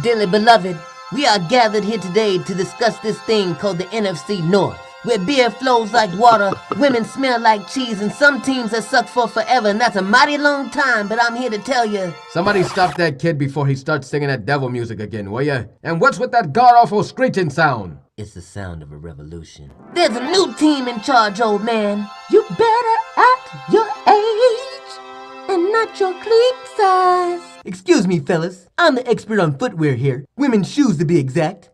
Dearly beloved, we are gathered here today to discuss this thing called the NFC North, where beer flows like water, women smell like cheese, and some teams are sucked for forever, and that's a mighty long time, but I'm here to tell you. Somebody stop that kid before he starts singing that devil music again, will ya? And what's with that god-awful screeching sound? It's the sound of a revolution. There's a new team in charge, old man. You better act your age and not your clique size. Excuse me, fellas. I'm the expert on footwear here. Women's shoes, to be exact.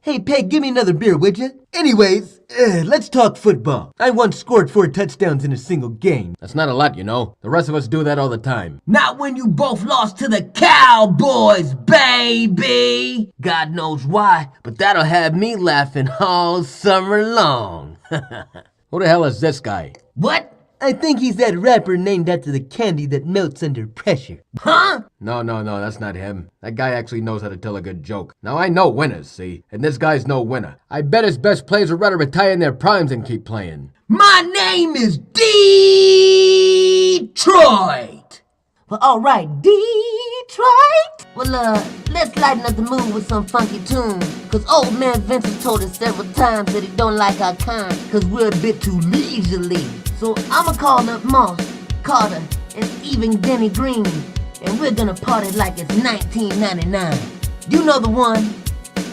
Hey, Peg, give me another beer, would you? Anyways, let's talk football. I once scored 4 touchdowns in a single game. That's not a lot, you know. The rest of us do that all the time. Not when you both lost to the Cowboys, baby! God knows why, but that'll have me laughing all summer long. Who the hell is this guy? What? I think he's that rapper named after the candy that melts under pressure. Huh? No, that's not him. That guy actually knows how to tell a good joke. Now, I know winners, see? And this guy's no winner. I bet his best players would rather retire in their primes than keep playing. My name is Detroit! Well, alright, Detroit! Well, let's lighten up the mood with some funky tunes. Cause old man Vince has told us several times that he don't like our kind, cause we're a bit too leisurely. So I'ma call up Moss, Carter, and even Denny Green, and we're gonna party like it's 1999. You know the one?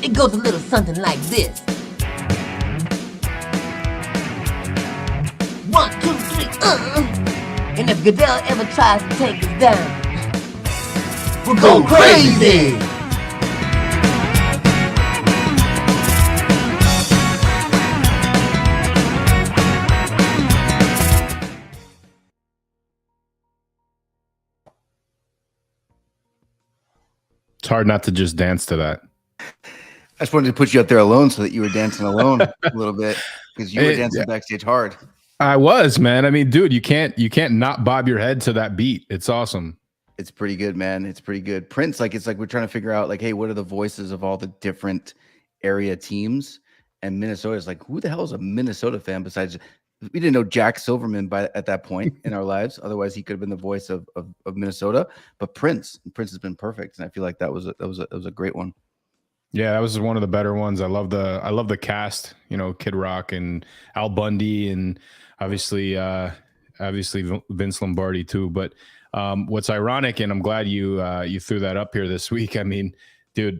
It goes a little something like this. 1, 2, 3, And if Goodell ever tries to take us down, we'll go crazy! It's hard not to just dance to that. I just wanted to put you up there alone so that you were dancing alone a little bit because you were dancing backstage hard. I was, man. I mean, dude, you can't not bob your head to that beat. It's awesome. It's pretty good, man. It's pretty good. Prince, it's like we're trying to figure out, hey, what are the voices of all the different area teams? And Minnesota is like, who the hell is a Minnesota fan besides? We didn't know Jack Silverman at that point in our lives. Otherwise, he could have been the voice of Minnesota. But Prince has been perfect, and I feel like that was a great one. Yeah, that was one of the better ones. I love the cast. You know, Kid Rock and Al Bundy, and obviously Vince Lombardi too. But what's ironic, and I'm glad you threw that up here this week. I mean, dude,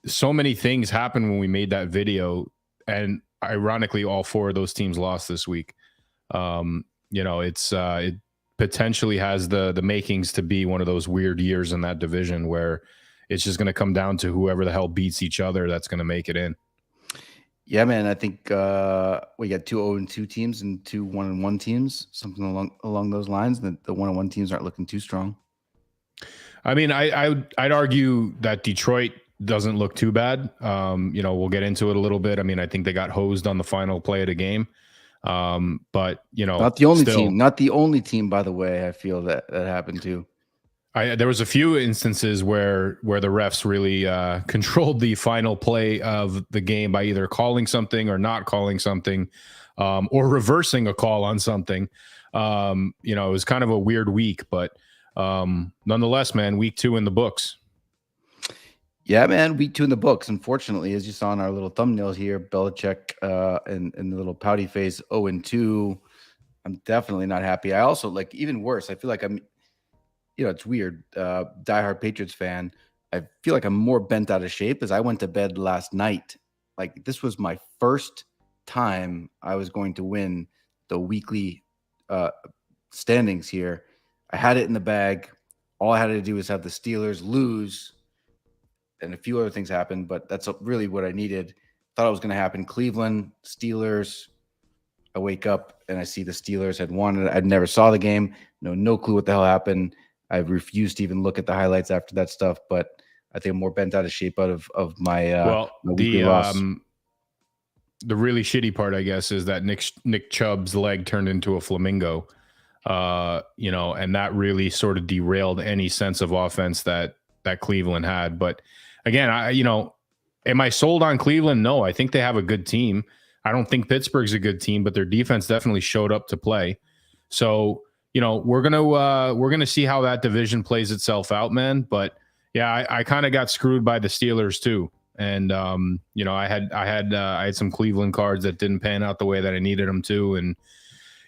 so many things happened when we made that video, and ironically, all 4 of those teams lost this week. You know, it potentially has the makings to be one of those weird years in that division where it's just going to come down to whoever the hell beats each other that's going to make it in. Yeah, man. I think we got 2 0-2 teams and 2 1-1 teams, something along those lines. The 1-1 teams aren't looking too strong. I mean, I'd argue that Detroit doesn't look too bad. You know, we'll get into it a little bit. I mean, I think they got hosed on the final play of the game. But you know, not the only team, by the way. I feel that happened too. There was a few instances where the refs really controlled the final play of the game by either calling something or not calling something, or reversing a call on something. You know, it was kind of a weird week, but nonetheless, man, week 2 in the books. Yeah, man, week 2 in the books. Unfortunately, as you saw in our little thumbnails here, Belichick and the little pouty face 0-2. I'm definitely not happy. I also even worse. I feel like I'm. You know, it's weird. Diehard Patriots fan. I feel like I'm more bent out of shape as I went to bed last night. This was my first time I was going to win the weekly standings here. I had it in the bag. All I had to do was have the Steelers lose, and a few other things happened, but that's really what I needed. Thought it was going to happen. Cleveland, Steelers. I wake up and I see the Steelers had won. I never saw the game. No clue what the hell happened. I refused to even look at the highlights after that stuff, but I think I'm more bent out of shape out of my my weekly loss. The really shitty part, I guess, is that Nick Chubb's leg turned into a flamingo, you know, and that really sort of derailed any sense of offense that Cleveland had. But again, am I sold on Cleveland? No, I think they have a good team. I don't think Pittsburgh's a good team, but their defense definitely showed up to play. So, you know, we're gonna see how that division plays itself out, man. But Yeah, I kind of got screwed by the Steelers too. And you know, I had some Cleveland cards that didn't pan out the way that I needed them to. And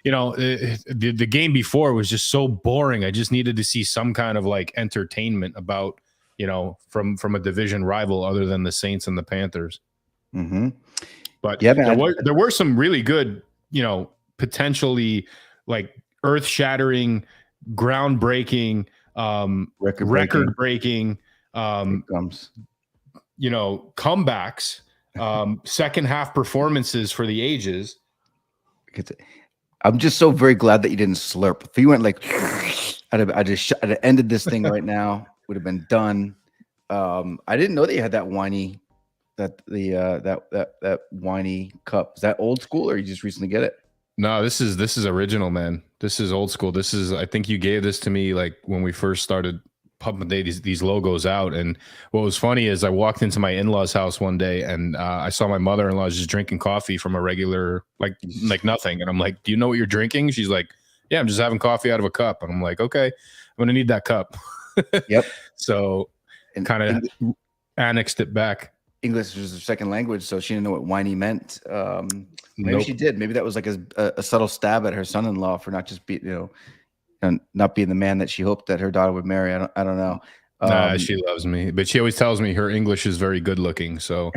you know, the game before was just so boring. I just needed to see some kind of like entertainment about, you know, from a division rival other than the Saints and the Panthers. Mm-hmm. But yeah, man, there were some really good, you know, potentially like earth-shattering, groundbreaking, record-breaking, you know, comebacks, second half performances for the ages. I'm just so very glad that you didn't slurp. If you went like, I'd have ended this thing right now. Would have been done. I didn't know that you had that whiny, that whiny cup. Is that old school, or you just recently get it? No, this is original, man. This is old school. I think you gave this to me like when we first started pumping these logos out. And what was funny is I walked into my in-laws house one day and I saw my mother-in-law just drinking coffee from a regular, like nothing. And I'm like, do you know what you're drinking? She's like, yeah, I'm just having coffee out of a cup. And I'm like, okay, I'm going to need that cup. Yep. So kind of annexed it back. English was her second language, so she didn't know what whiny meant. Maybe she did. Maybe that was like a subtle stab at her son-in-law for not just not being the man that she hoped that her daughter would marry. I don't know. She loves me, but she always tells me her English is very good looking. So,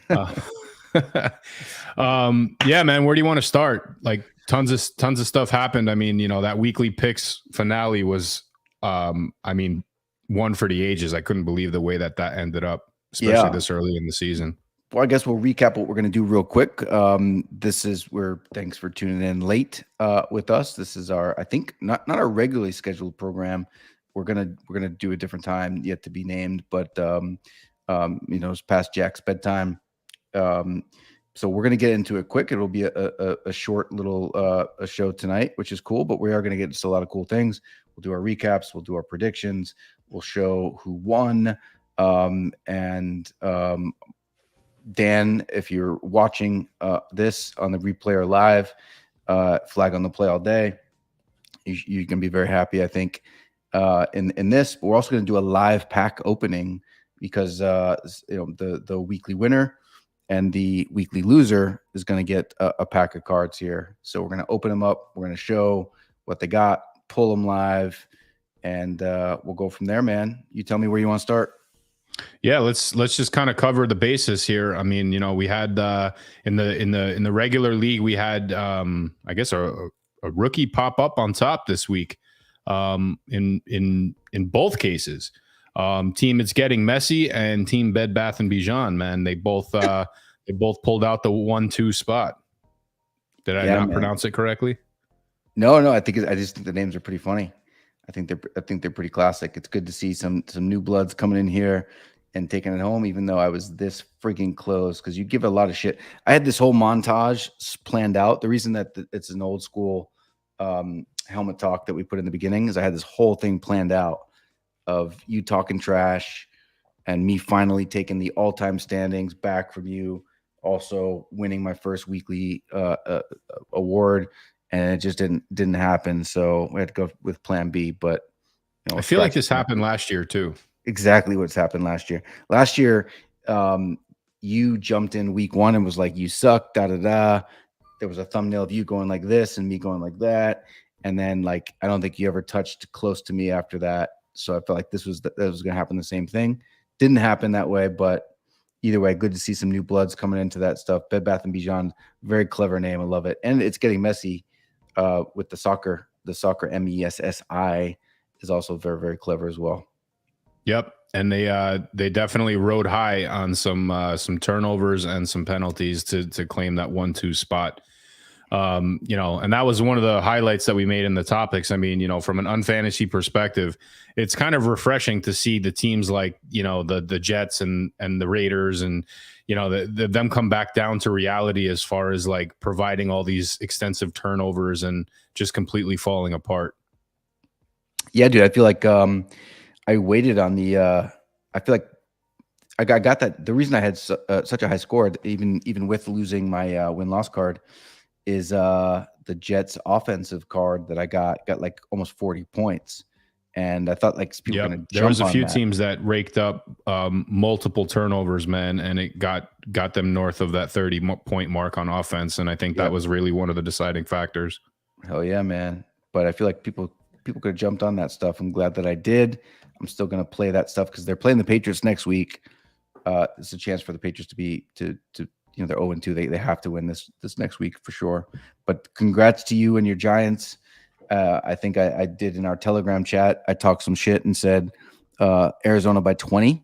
yeah, man, where do you want to start? Like tons of stuff happened. I mean, you know, that weekly picks finale was, I mean, one for the ages. I couldn't believe the way that ended up, especially this early in the season. Well, I guess we'll recap what we're going to do real quick. Thanks for tuning in late with us. This is our, I think, not our regularly scheduled program. We're gonna do a different time yet to be named, but you know, it's past Jack's bedtime. So we're gonna get into it quick. It'll be a short little a show tonight, which is cool. But we are gonna get into a lot of cool things. We'll do our recaps. We'll do our predictions. We'll show who won. Dan, if you're watching this on the replay or live, flag on the play all day. You can be very happy, I think, in this. But we're also going to do a live pack opening because you know, the weekly winner and the weekly loser is going to get a pack of cards here. So we're going to open them up. We're going to show what they got, pull them live, and we'll go from there, man. You tell me where you want to start. Yeah, let's just kind of cover the basis here. I mean, you know, we had in the regular league, we had I guess a rookie pop up on top this week. In both cases, Team It's Getting Messy and Team Bed Bath and Beyond, man, they both pulled out the 1-2 spot. Did I not pronounce it correctly? No, I just think the names are pretty funny. I think they're pretty classic. It's good to see some new bloods coming in here and taking it home, even though I was this freaking close, because you give a lot of shit. I had this whole montage planned out. The reason that it's an old school helmet talk that we put in the beginning is I had this whole thing planned out of you talking trash and me finally taking the all-time standings back from you, also winning my first weekly award. And it just didn't happen. So we had to go with plan B. But you know, I feel like this happened last year too. Exactly what's happened last year. Last year, you jumped in week one and was like, you suck, da-da-da. There was a thumbnail of you going like this and me going like that. And then, like, I don't think you ever touched close to me after that. So I felt like that was going to happen the same thing. Didn't happen that way, but either way, good to see some new bloods coming into that stuff. Bed Bath & Beyond, very clever name. I love it. And It's Getting Messy. With the soccer MESSI is also very, very clever as well. Yep, and they definitely rode high on some turnovers and some penalties to claim that 1-2 spot. You know, and that was one of the highlights that we made in the topics. I mean, you know, from an unfantasy perspective, it's kind of refreshing to see the teams like, you know, the Jets and the Raiders and, you know, them come back down to reality as far as like providing all these extensive turnovers and just completely falling apart. Yeah, dude, I feel like I waited on the I feel like I got that. The reason I had such a high score, even with losing my win-loss card, is the Jets offensive card that I got like almost 40 points. And I thought like people were going to jump on that. There was a few teams that raked up multiple turnovers, man, and it got them north of that 30-point mark on offense. And I think that was really one of the deciding factors. Hell yeah, man. But I feel like people could have jumped on that stuff. I'm glad that I did. I'm still going to play that stuff because they're playing the Patriots next week. It's a chance for the Patriots to they're 0-2. They have to win this next week for sure. But congrats to you and your Giants. I think I did in our Telegram chat. I talked some shit and said Arizona by 20,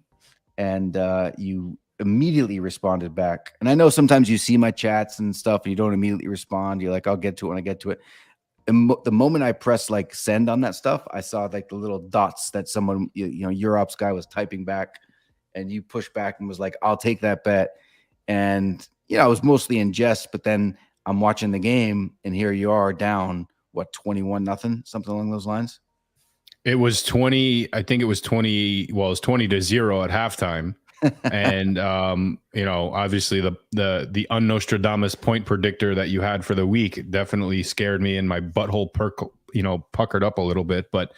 and you immediately responded back. And I know sometimes you see my chats and stuff and you don't immediately respond. You're like, I'll get to it when I get to it. And the moment I pressed like send on that stuff, I saw like the little dots that someone, your ops guy was typing back, and you pushed back and was like, I'll take that bet. And, I was mostly in jest, but then I'm watching the game and here you are down, 21-0, something along those lines. It was 20. I think it was 20. Well, it was 20-0 at halftime. And, obviously the un-Nostradamus point predictor that you had for the week definitely scared me, and my butthole puckered up a little bit. But,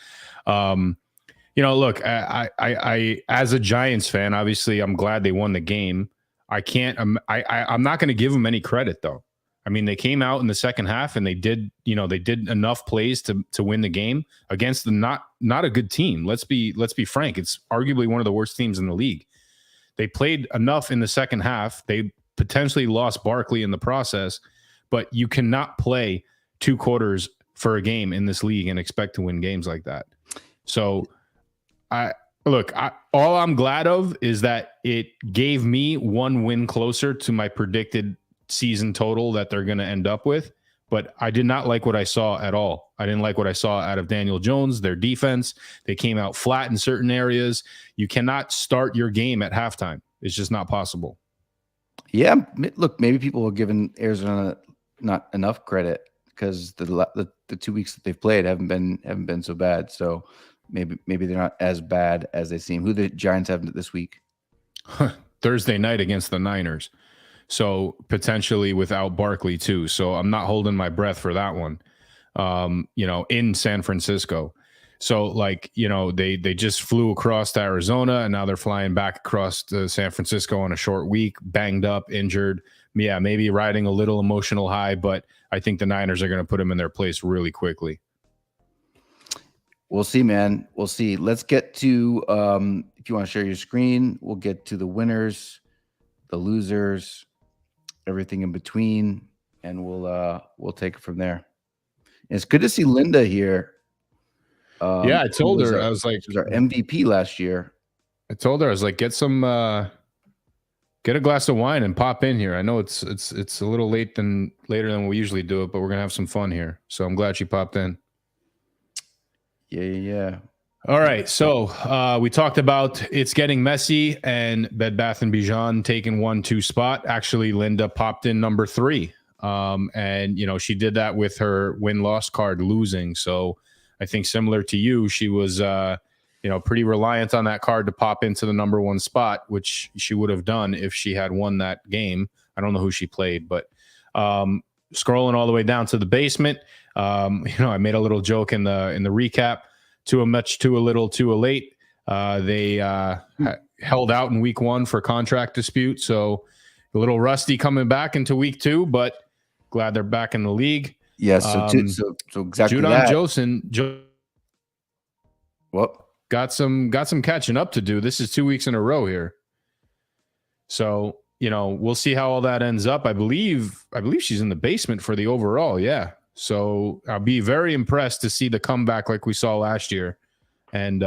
look, I as a Giants fan, obviously I'm glad they won the game. I'm not going to give them any credit though. I mean, they came out in the second half and they did enough plays to win the game against the not a good team. Let's be frank. It's arguably one of the worst teams in the league. They played enough in the second half. They potentially lost Barkley in the process, but you cannot play 2 quarters for a game in this league and expect to win games like that. So all I'm glad of is that it gave me 1 win closer to my predicted season total that they're going to end up with. But I did not like what I saw at all. I didn't like what I saw out of Daniel Jones, their defense. They came out flat in certain areas. You cannot start your game at halftime. It's just not possible. Yeah, look, maybe people are giving Arizona not enough credit because the 2 weeks that they've played haven't been so bad. So maybe they're not as bad as they seem. Who the Giants have this week? Thursday night against the Niners. So potentially without Barkley too. So I'm not holding my breath for that one, in San Francisco. So they just flew across to Arizona and now they're flying back across to San Francisco on a short week, banged up, injured. Yeah, maybe riding a little emotional high, but I think the Niners are going to put them in their place really quickly. We'll see, man. We'll see. Let's get to, if you want to share your screen, we'll get to the winners, the losers, everything in between, and we'll take it from there. And it's good to see Linda here. I told her, I was like, she was our MVP last year. I told her, I was like, get a glass of wine and pop in here. I know it's a little later than we usually do it, but we're gonna have some fun here. So I'm glad she popped in. Yeah. All right, so we talked about it's getting messy and Bed Bath & Beyond taking 1-2 spot. Actually, Linda popped in number 3, and she did that with her win-loss card losing. So I think similar to you, she was pretty reliant on that card to pop into the number 1 spot, which she would have done if she had won that game. I don't know who she played, but scrolling all the way down to the basement, I made a little joke in the recap. Too much, too a little, too a late. They held out in week 1 for contract dispute, so a little rusty coming back into week 2, but glad they're back in the league. Yeah, so exactly Judon that. Joseph got some catching up to do. This is 2 weeks in a row here. So, we'll see how all that ends up. I believe she's in the basement for the overall, yeah. So I'll be very impressed to see the comeback like we saw last year and,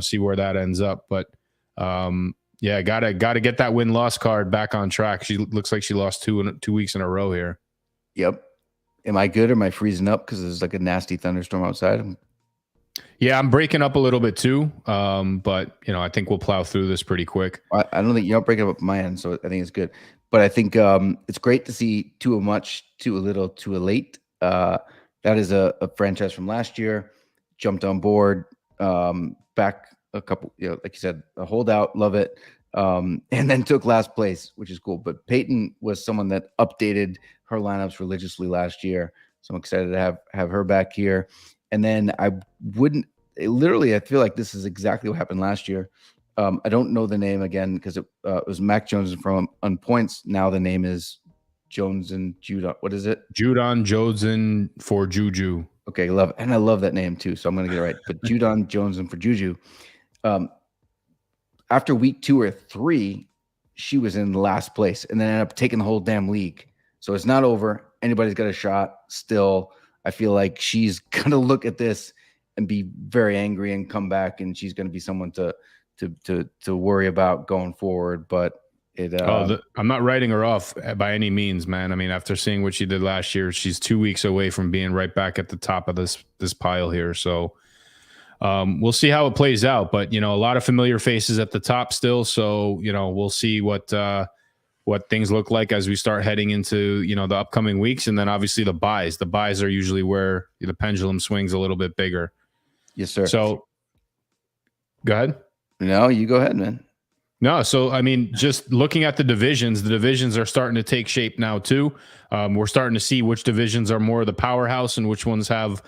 see where that ends up. But, gotta get that win-loss card back on track. She looks like she lost 2 weeks in a row here. Yep. Am I good or am I freezing up because there's like a nasty thunderstorm outside? Yeah, I'm breaking up a little bit too. But, I think we'll plow through this pretty quick. I don't think you're not breaking up my end, so I think it's good. But I think it's great to see too a much, too a little, too a late. That is a franchise from last year, jumped on board, back a couple, like you said, a holdout, love it. And then took last place, which is cool. But Peyton was someone that updated her lineups religiously last year. So I'm excited to have her back here. And then literally, I feel like this is exactly what happened last year. I don't know the name again because it was Mac Jones from on points. Now the name is Jones and Judon. What is it? Judon Johnson for Juju. Okay, I love that name too. So I'm going to get it right. But Judon Jones and for Juju. After week 2 or 3, she was in last place and then ended up taking the whole damn league. So it's not over. Anybody's got a shot still. I feel like she's going to look at this and be very angry and come back, and she's going to be someone to worry about going forward. But I'm not writing her off by any means, man. I mean, after seeing what she did last year, she's 2 weeks away from being right back at the top of this pile here. So we'll see how it plays out. But a lot of familiar faces at the top still. So we'll see what things look like as we start heading into the upcoming weeks, and then obviously the buys. The buys are usually where the pendulum swings a little bit bigger. Yes, sir. So go ahead. No, you go ahead, man. No, so I mean, just looking at the divisions are starting to take shape now too. We're starting to see which divisions are more of the powerhouse and which ones have,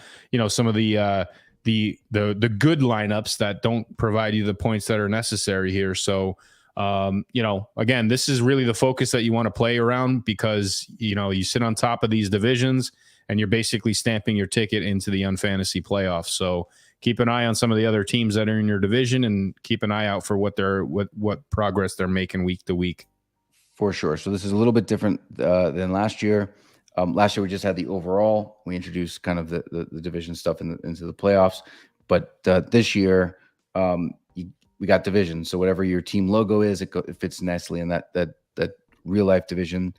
some of the good lineups that don't provide you the points that are necessary here. So, again, this is really the focus that you want to play around because, you sit on top of these divisions and you're basically stamping your ticket into the UNFantasy playoffs. So keep an eye on some of the other teams that are in your division and keep an eye out for what progress they're making week to week. For sure. So this is a little bit different than last year. Last year we just had the overall. We introduced kind of the division stuff into the playoffs. But this year we got division. So whatever your team logo is, it fits nicely in that real life division.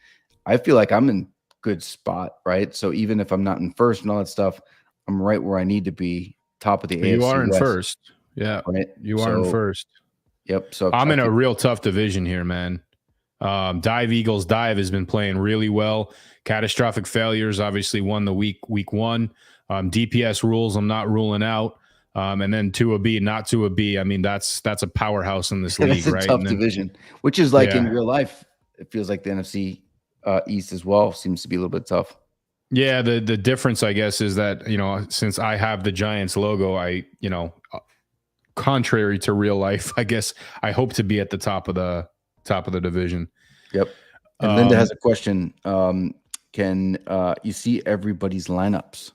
I feel like I'm in good spot, right? So even if I'm not in first and all that stuff, I'm right where I need to be. Top of the AFC You are in West. First. Yeah. Right? You are in first. Yep. So I'm in a real tough division here, man. Dive Eagles Dive has been playing really well. Catastrophic Failures obviously won the week 1. DPS Rules I'm not ruling out. And then to a B, not to a B. I mean, that's a powerhouse in this league, right? It's a tough division, which is like in real life, it feels like the NFC East as well seems to be a little bit tough. Yeah, the difference, I guess, is that, since I have the Giants logo, I, contrary to real life, I guess I hope to be at the top of the division. Yep. And Linda has a question. Can you see everybody's lineups?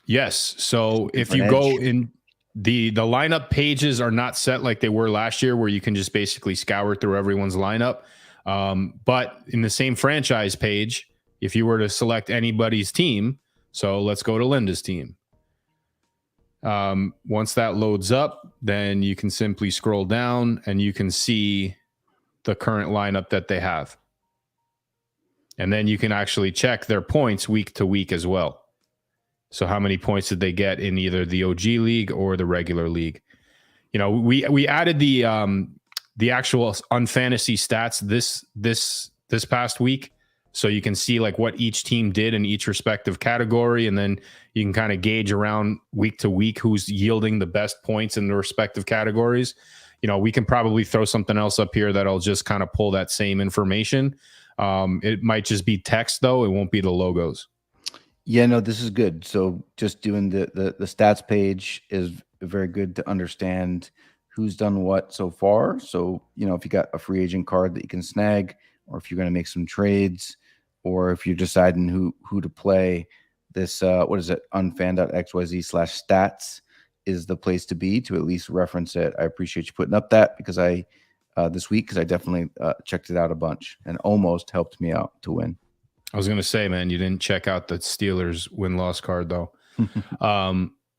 Yes. So if you go in the lineup pages are not set like they were last year, where you can just basically scour through everyone's lineup. But in the same franchise page, if you were to select anybody's team, so let's go to Linda's team. Once that loads up, then you can simply scroll down and you can see the current lineup that they have. And then you can actually check their points week to week as well. So how many points did they get in either the OG league or the regular league? We added the actual unfantasy stats this past week. So you can see like what each team did in each respective category. And then you can kind of gauge around week to week who's yielding the best points in the respective categories. We can probably throw something else up here that'll just kind of pull that same information. It might just be text though. It won't be the logos. Yeah, no, this is good. So just doing the stats page is very good to understand who's done what so far. So, if you got a free agent card that you can snag, or if you're going to make some trades, or if you're deciding who to play, this unfan.xyz/stats is the place to be to at least reference it. I appreciate you putting up that because this week, because I definitely checked it out a bunch and almost helped me out to win. I was going to say, man, you didn't check out the Steelers win-loss card though.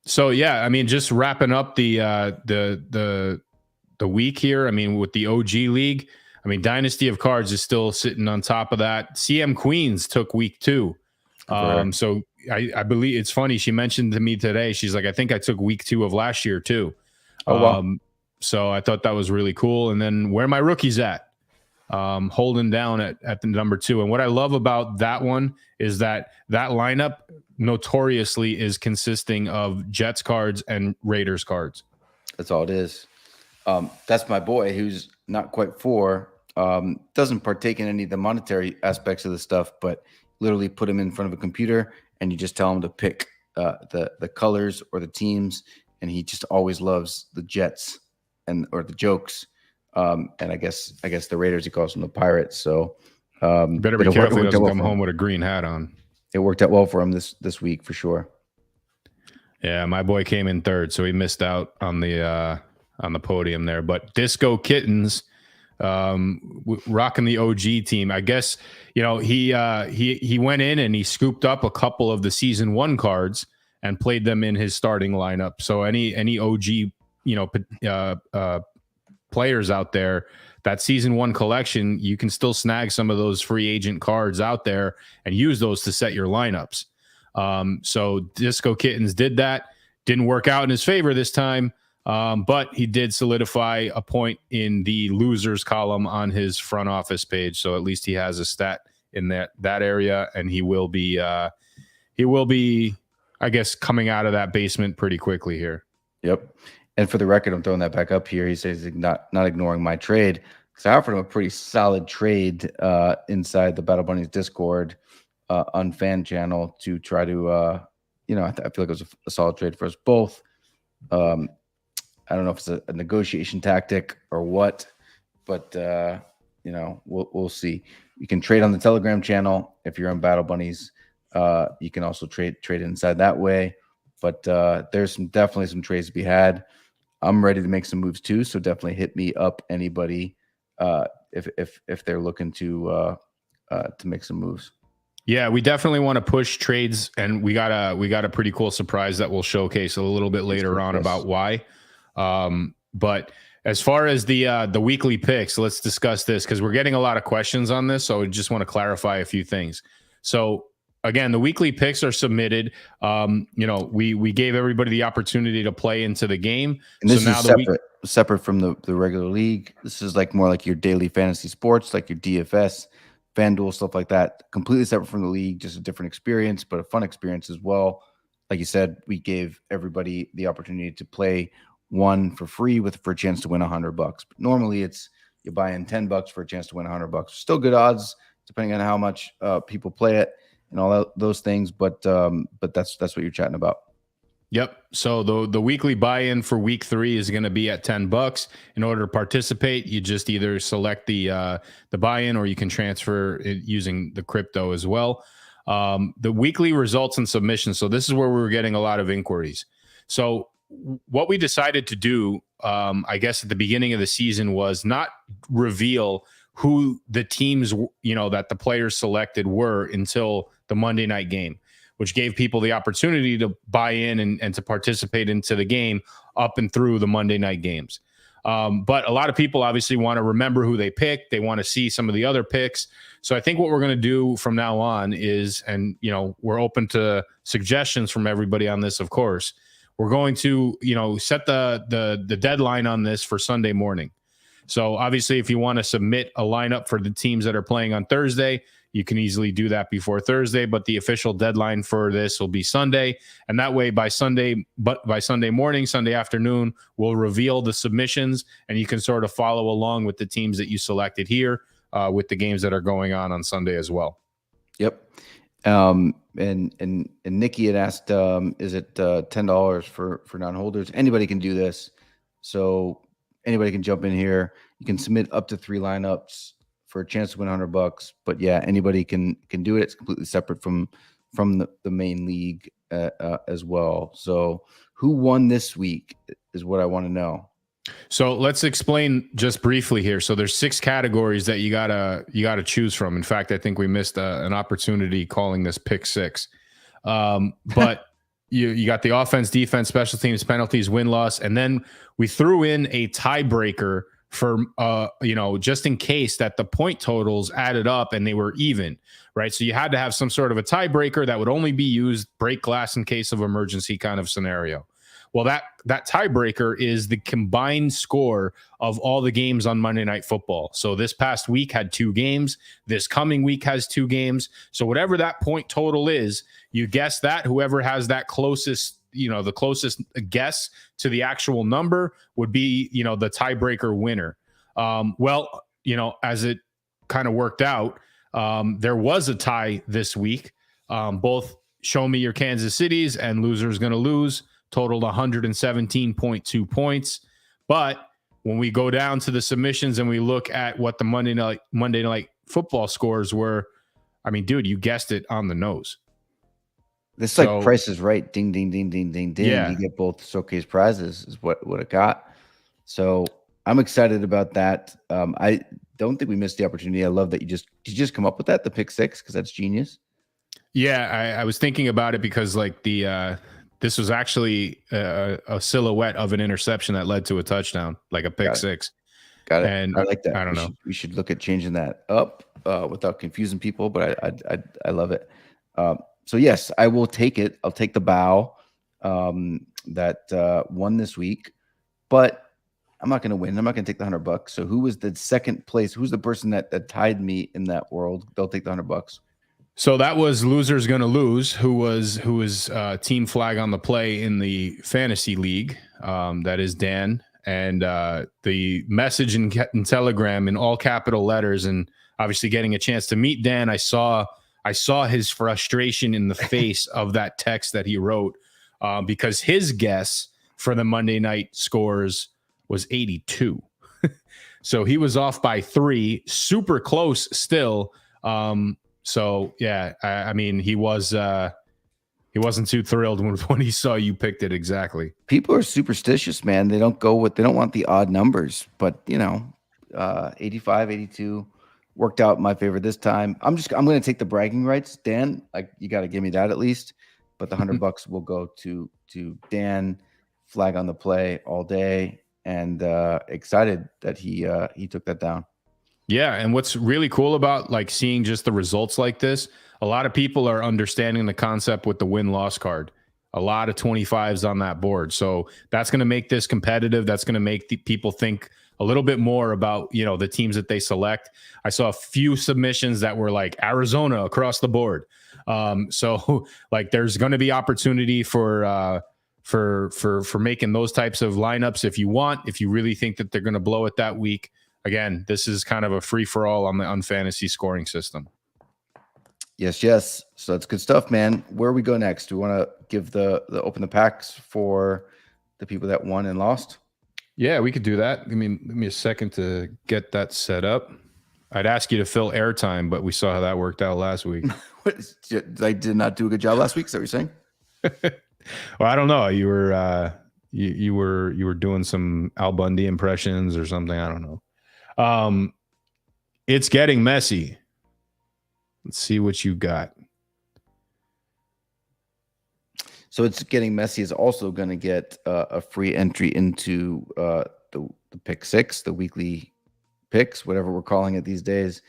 So yeah, I mean, just wrapping up the week here. I mean, with the OG league, I mean, Dynasty of Cards is still sitting on top of that. CM Queens took week 2. So I believe it's funny. She mentioned to me today, she's like, I think I took week 2 of last year too. Oh, wow. So I thought that was really cool. And then where my rookies at? Holding down at the number 2. And what I love about that one is that lineup notoriously is consisting of Jets cards and Raiders cards. That's all it is. That's my boy who's not quite 4. Doesn't partake in any of the monetary aspects of the stuff, but literally put him in front of a computer and you just tell him to pick the colors or the teams, and he just always loves the Jets or the jokes. And I guess the Raiders, he calls them the Pirates. So better be careful he doesn't come home with a green hat on. It worked out well for him this week for sure. Yeah, my boy came in third, so he missed out on the podium there. But Disco Kittens, rocking the OG team. I guess he went in and he scooped up a couple of the season 1 cards and played them in his starting lineup. So any OG players out there, that season 1 collection, you can still snag some of those free agent cards out there and use those to set your lineups. So Disco Kittens did that. Didn't work out in his favor this time, but he did solidify a point in the losers column on his front office page. So at least he has a stat in that area, and he will be, I guess, coming out of that basement pretty quickly here. Yep. And for the record, I'm throwing that back up here. He says he's not ignoring my trade, because I offered him a pretty solid trade inside the Battle Bunnies Discord unfan channel to try to, I feel like it was a solid trade for us both. I don't know if it's a negotiation tactic or what, but we'll see. You can trade on the Telegram channel if you're on Battle Bunnies. You can also trade inside that way. But there's definitely some trades to be had. I'm ready to make some moves too, so definitely hit me up, anybody, if they're looking to make some moves. Yeah, we definitely want to push trades, and we got a pretty cool surprise that we'll showcase a little bit later on about why. But as far as the weekly picks, let's discuss this, because we're getting a lot of questions on this, so I just want to clarify a few things. So again, the weekly picks are submitted. We gave everybody the opportunity to play into the game. And this is separate from the regular league. This is more like your daily fantasy sports, like your DFS, FanDuel, stuff like that. Completely separate from the league, just a different experience, but a fun experience as well. Like you said, we gave everybody the opportunity to play one for free for a chance to win $100. But normally it's you buy in $10 for a chance to win $100. Still good odds, depending on how much people play it and all those things, but that's what you're chatting about. Yep. So the weekly buy-in for week 3 is going to be at $10. In order to participate, you just either select the buy-in, or you can transfer it using the crypto as well. The weekly results and submissions. So this is where we were getting a lot of inquiries. So what we decided to do, I guess at the beginning of the season, was not reveal who the teams, that the players selected were until the Monday night game, which gave people the opportunity to buy in and to participate into the game up and through the Monday night games. But a lot of people obviously want to remember who they picked. They want to see some of the other picks. So I think what we're going to do from now on is, and we're open to suggestions from everybody on this, of course. We're going to, set the deadline on this for Sunday morning. So obviously, if you want to submit a lineup for the teams that are playing on Thursday, you can easily do that before Thursday, but the official deadline for this will be Sunday. And that way by Sunday morning, Sunday afternoon, we'll reveal the submissions, and you can sort of follow along with the teams that you selected here with the games that are going on Sunday as well. Yep. And Nikki had asked, is it $10 for non-holders? Anybody can do this. So anybody can jump in here. You can submit up to 3 lineups for a chance to win $100. But yeah, anybody can do it. It's completely separate from the main league as well. So who won this week is what I want to know. So let's explain just briefly here. So there's 6 categories that you gotta choose from. In fact, I think we missed an opportunity calling this pick 6. But you got the offense, defense, special teams, penalties, win-loss, and then we threw in a tiebreaker for just in case that the point totals added up and they were even, right? So you had to have some sort of a tiebreaker that would only be used, break glass in case of emergency kind of scenario. Well, that tiebreaker is the combined score of all the games on Monday Night Football. So this past week had 2 games. This coming week has 2 games. So whatever that point total is, you guess that. Whoever has that closest, the closest guess to the actual number would be, the tiebreaker winner. As it kind of worked out, there was a tie this week. Both Show Me Your Kansas Cities and Loser's Gonna Lose totaled 117.2 points. But when we go down to the submissions and we look at what the Monday night football scores were, I mean, dude, you guessed it on the nose. This like Price is Right. Ding, ding, ding, ding, ding, ding. Yeah. You get both showcase prizes is what it got. So I'm excited about that. I don't think we missed the opportunity. I love that did you just come up with that, the pick six? Because that's genius. Yeah, I was thinking about it because like this was actually a silhouette of an interception that led to a touchdown, like a pick six. Got it. And I like that. I don't know. We should look at changing that up without confusing people, but I love it. So yes, I will take it. I'll take the bow that won this week, but I'm not going to win. I'm not going to take the $100. So who was the second place? Who's the person that tied me in that world? They'll take the $100. So that was Loser's Gonna Lose, who was team flag on the play in the fantasy league. That is Dan. And the message in Telegram in all capital letters, and obviously getting a chance to meet Dan, I saw his frustration in the face of that text that he wrote because his guess for the Monday night scores was 82. So he was off by 3, super close still. So yeah, I mean, he wasn't too thrilled when he saw you picked it exactly. People are superstitious, man. They don't want the odd numbers, but 85, 82 worked out in my favor this time. I'm going to take the bragging rights, Dan. Like, you got to give me that at least. But the $100 will go to Dan. Flag on the play all day, and excited that he took that down. Yeah, and what's really cool about like seeing just the results like this, a lot of people are understanding the concept with the win-loss card. A lot of 25s on that board. So that's going to make this competitive. That's going to make people think a little bit more about, the teams that they select. I saw a few submissions that were like Arizona across the board. So like there's going to be opportunity for making those types of lineups if you really think that they're going to blow it that week. Again, this is kind of a free-for-all on the UNFantasy scoring system. Yes. So that's good stuff, man. Where we go next? Do we want to give the open the packs for the people that won and lost? Yeah, we could do that. Give me a second to get that set up. I'd ask you to fill airtime, but we saw how that worked out last week. I did not do a good job last week. Is that what you're saying? Well, I don't know. You were you were doing some Al Bundy impressions or something. I don't know. It's getting messy. Let's see what you got. So It's Getting Messy is also going to get a free entry into the pick six, the weekly picks, whatever we're calling it these days.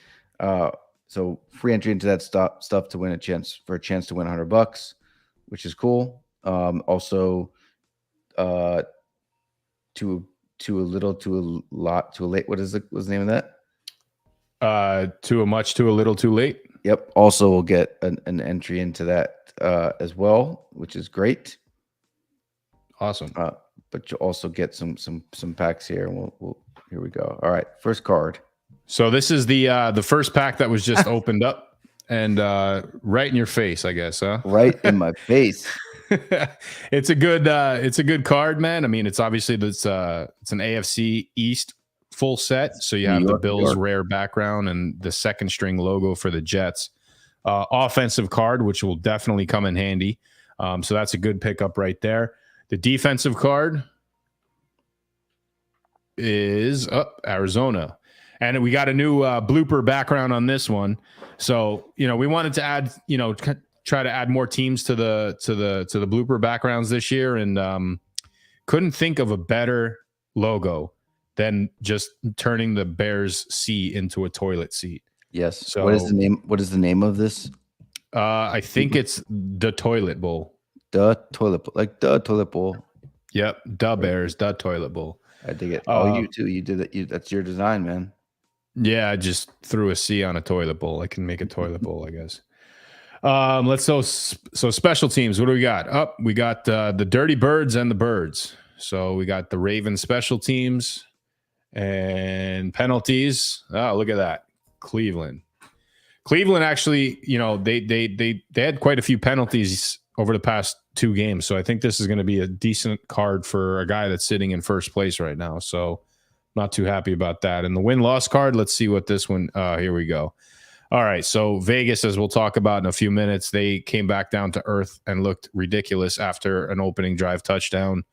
So free entry into that stuff to win a chance to win $100, which is cool. Also, too little, too a lot, too late. What's the name of that? Too much, too a little, too late. Yep. Also, we'll get an entry into that as well, which is great. Awesome. But you'll also get some packs here, and we'll here we go. All right, first card. So this is the first pack that was just opened up, and right in your face, I guess, huh? Right in my face. It's a good card, man. I mean, it's obviously it's an AFC East full set. So you have the Bills rare background and the second string logo for the Jets. Offensive card, which will definitely come in handy. So that's a good pickup right there. The defensive card is Arizona. And we got a new blooper background on this one. So, we wanted to add, try to add more teams to the blooper backgrounds this year, and couldn't think of a better logo than just turning the Bears C into a toilet seat. Yes. So what is the name of this? I think it's the toilet bowl. The toilet bowl, like the toilet bowl. Yep. The Bears, the toilet bowl. I dig it. You too. You did it. That's your design, man. Yeah, I just threw a C on a toilet bowl. I can make a toilet bowl, I guess. So special teams. What do we got? We got the Dirty Birds and the Birds. So we got the Ravens special teams and penalties. Oh, look at that. Cleveland actually, they had quite a few penalties over the past 2 games. So I think this is going to be a decent card for a guy that's sitting in first place right now. So not too happy about that. And the win-loss card, let's see what this one, here we go. All right, so Vegas, as we'll talk about in a few minutes, they came back down to earth and looked ridiculous after an opening drive touchdown.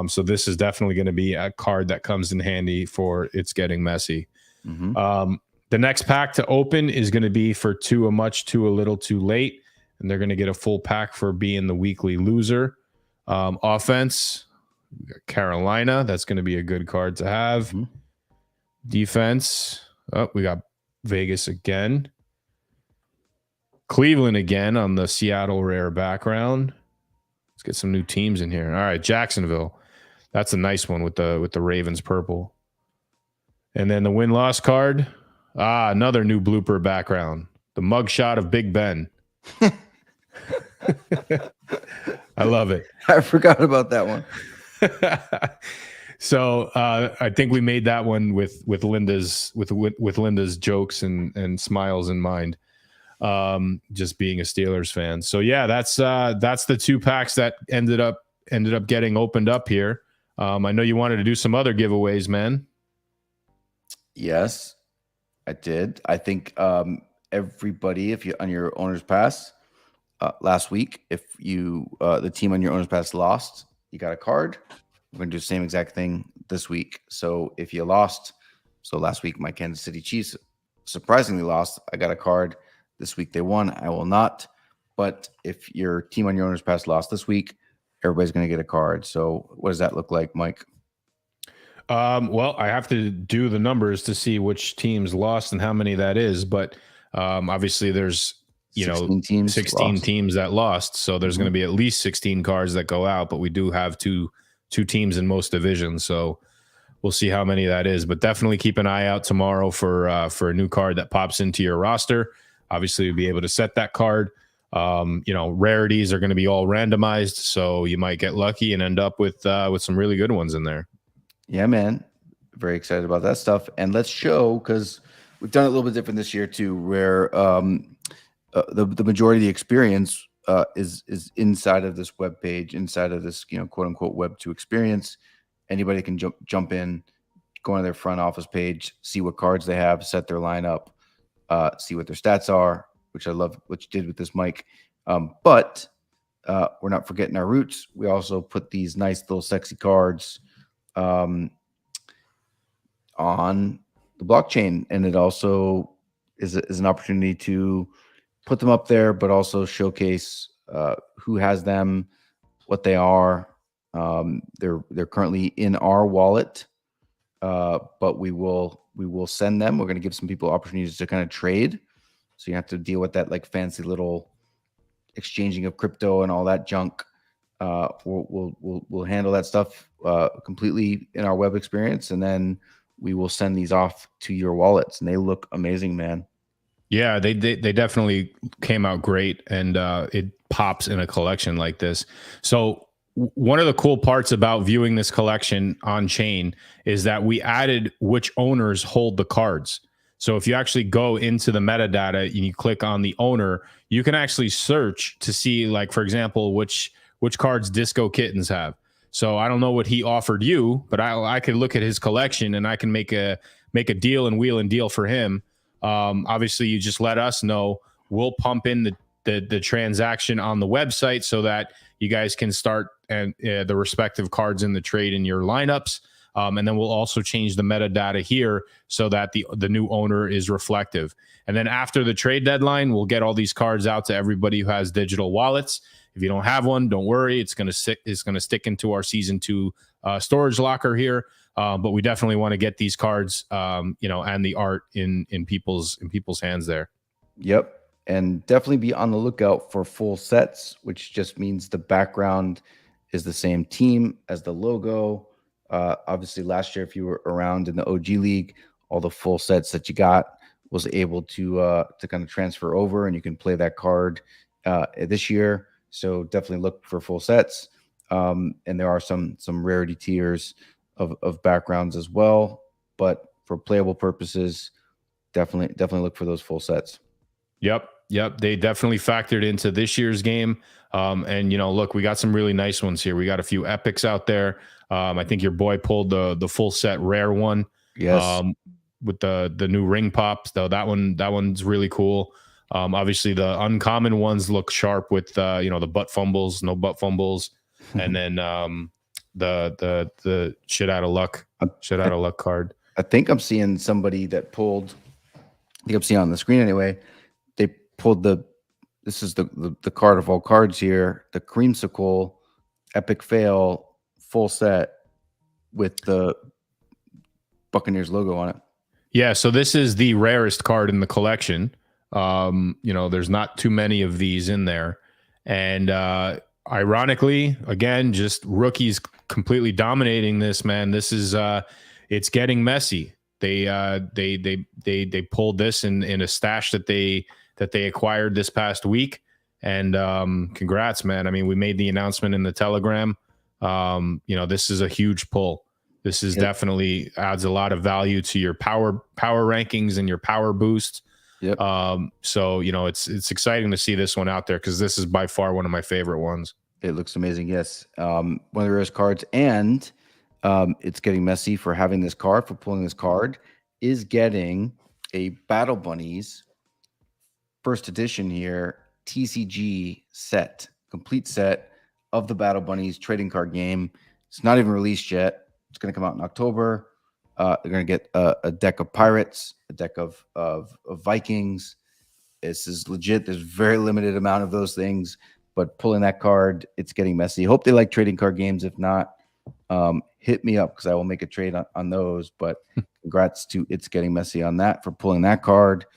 So this is definitely going to be a card that comes in handy for it's getting messy. Mm-hmm. The next pack to open is going to be for Too Much, Too a Little, Too Late, and they're going to get a full pack for being the weekly loser. Offense, we got Carolina. That's going to be a good card to have. Mm-hmm. Defense, we got Vegas again. Cleveland again on the Seattle rare background. Let's get some new teams in here. All right, Jacksonville. That's a nice one with the Ravens purple. And then the win-loss card. Another new blooper background. The mugshot of Big Ben. I love it. I forgot about that one. So I think we made that one with Linda's jokes and smiles in mind. Just being a Steelers fan. So yeah, that's the 2 packs that ended up getting opened up here. I know you wanted to do some other giveaways, man. Yes, I did. I think everybody, if you on your owner's pass last week, if you the team on your owner's pass lost, you got a card. We're going to do the same exact thing this week. So if you lost, so last week my Kansas City Chiefs surprisingly lost. I got a card. This week they won. I will not. But if your team on your owner's pass lost this week, everybody's going to get a card. So what does that look like, Mike? Well, I have to do the numbers to see which teams lost and how many that is. But obviously there's 16 teams that lost. So there's going to be at least 16 cards that go out. But we do have two teams in most divisions. So we'll see how many that is. But definitely keep an eye out tomorrow for a new card that pops into your roster. Obviously, you'll be able to set that card. Rarities are going to be all randomized, so you might get lucky and end up with some really good ones in there. Yeah, man. Very excited about that stuff. And let's show, because we've done it a little bit different this year too, where the majority of the experience is inside of this web page, inside of this quote unquote Web 2 experience. Anybody can jump in, go on their front office page, see what cards they have, set their lineup. See what their stats are, which I love what you did with this, Mike. But we're not forgetting our roots. We also put these nice little sexy cards on the blockchain, and it also is an opportunity to put them up there, but also showcase who has them, what they are. They're currently in our wallet, but we will send them. We're going to give some people opportunities to kind of trade. So you have to deal with that like fancy little exchanging of crypto and all that junk. We'll handle that stuff completely in our web experience, and then we will send these off to your wallets. And they look amazing, man. Yeah, they definitely came out great, and it pops in a collection like this. So one of the cool parts about viewing this collection on chain is that we added which owners hold the cards. So if you actually go into the metadata and you click on the owner, you can actually search to see, like, for example, which cards Disco Kittens have. So I don't know what he offered you, but I could look at his collection and I can make a deal and wheel and deal for him. Obviously, you just let us know. We'll pump in the transaction on the website so that you guys can start the respective cards in the trade in your lineups. And then we'll also change the metadata here so that the new owner is reflective. And then after the trade deadline, we'll get all these cards out to everybody who has digital wallets. If you don't have one, don't worry. It's going to stick into our season 2 storage locker here. But we definitely want to get these cards, and the art in people's hands there. Yep. And definitely be on the lookout for full sets, which just means the background is the same team as the logo. Obviously, last year, if you were around in the OG League, all the full sets that you got was able to kind of transfer over, and you can play that card this year. So definitely look for full sets. And there are some rarity tiers of backgrounds as well. But for playable purposes, definitely look for those full sets. Yep. Yep. They definitely factored into this year's game. And look, we got some really nice ones here. We got a few epics out there. I think your boy pulled the full set rare one. Yes. With the new ring pops, though that one's really cool. Obviously the uncommon ones look sharp with the butt fumbles, no butt fumbles, and then the shit out of luck card. I think I'm seeing somebody that pulled. I think I'm seeing on the screen anyway. They pulled this is the card of all cards here, the creamsicle epic fail full set with the Buccaneers logo on it. Yeah, so this is the rarest card in the collection. There's not too many of these in there. And ironically, again, just rookies completely dominating this, man. This is it's getting messy. They pulled this in a stash that they acquired this past week. And congrats, man. I mean, we made the announcement in the Telegram. This is a huge pull. This is definitely adds a lot of value to your power rankings and your power boosts. Yep. So it's exciting to see this one out there because this is by far one of my favorite ones. It looks amazing. Yes. One of the rarest cards, and it's getting messy for having this card, for pulling this card, is getting a Battle Bunnies first edition here, TCG set, complete set of the Battle Bunnies trading card game. It's not even released yet. It's going to come out in October. They're going to get a deck of Pirates, a deck of Vikings. This is legit. There's very limited amount of those things, but pulling that card, it's getting messy. Hope they like trading card games. If not, hit me up because I will make a trade on those. But congrats to It's Getting Messy on that for pulling that card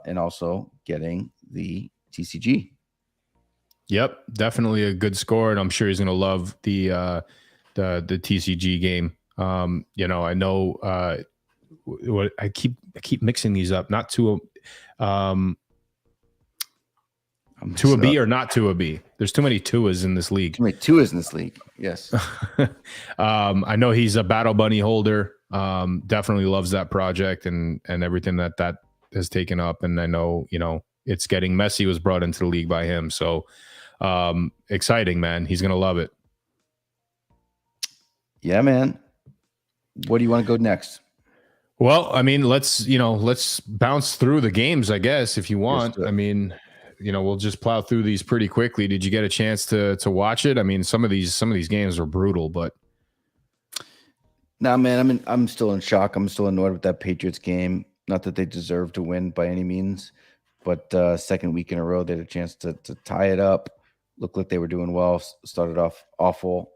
and also getting the TCG. Yep, definitely a good score, and I'm sure he's going to love the TCG game. I know what I keep mixing these up. Not to a B or not to a B. There's too many Tuas in this league. Too many Tuas in this league. Yes. I know he's a Battle Bunny holder. Definitely loves that project and everything that has taken up. And I know It's Getting Messy was brought into the league by him. So exciting, man. He's gonna love it. Yeah, man. What do you want to go next? Well, I mean, let's bounce through the games, I guess, if you want. I mean, we'll just plow through these pretty quickly. Did you get a chance to watch it? I mean, some of these games are brutal, but nah, man, I'm still in shock. I'm still annoyed with that Patriots game. Not that they deserve to win by any means, but second week in a row, they had a chance to tie it up. Looked like they were doing well. Started off awful.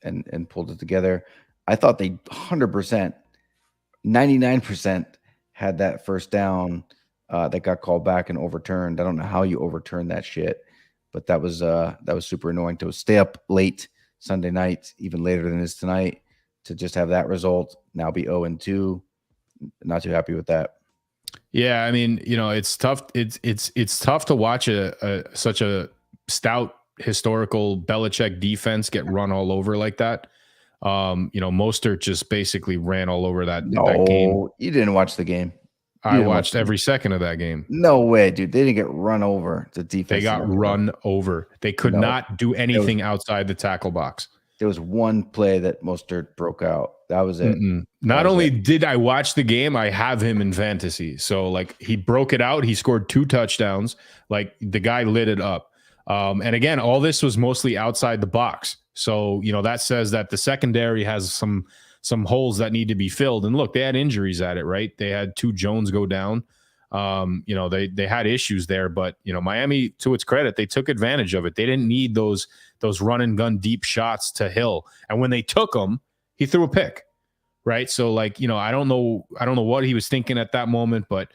And pulled it together. I thought they 100%, 99% had that first down that got called back and overturned. I don't know how you overturn that shit, but that was super annoying to stay up late Sunday night, even later than it is tonight, to just have that result now be 0-2. Not too happy with that. Yeah, I mean, it's tough. It's tough to watch such a stout historical Belichick defense get run all over like that. Mostert just basically ran all over that game. You didn't watch the game. I watched every second of that game. No way, dude. They didn't get run over. The defense. They got run over. They could not do anything outside the tackle box. There was one play that Mostert broke out. That was it. Not only did I watch the game, I have him in fantasy. So like he broke it out. He scored 2 touchdowns. Like the guy lit it up. And again, all this was mostly outside the box. So, that says that the secondary has some holes that need to be filled. And look, they had injuries at it, right? They had 2 Jones go down. They had issues there, but Miami, to its credit, they took advantage of it. They didn't need those run and gun deep shots to Hill. And when they took them, he threw a pick, right? So like, I don't know what he was thinking at that moment, but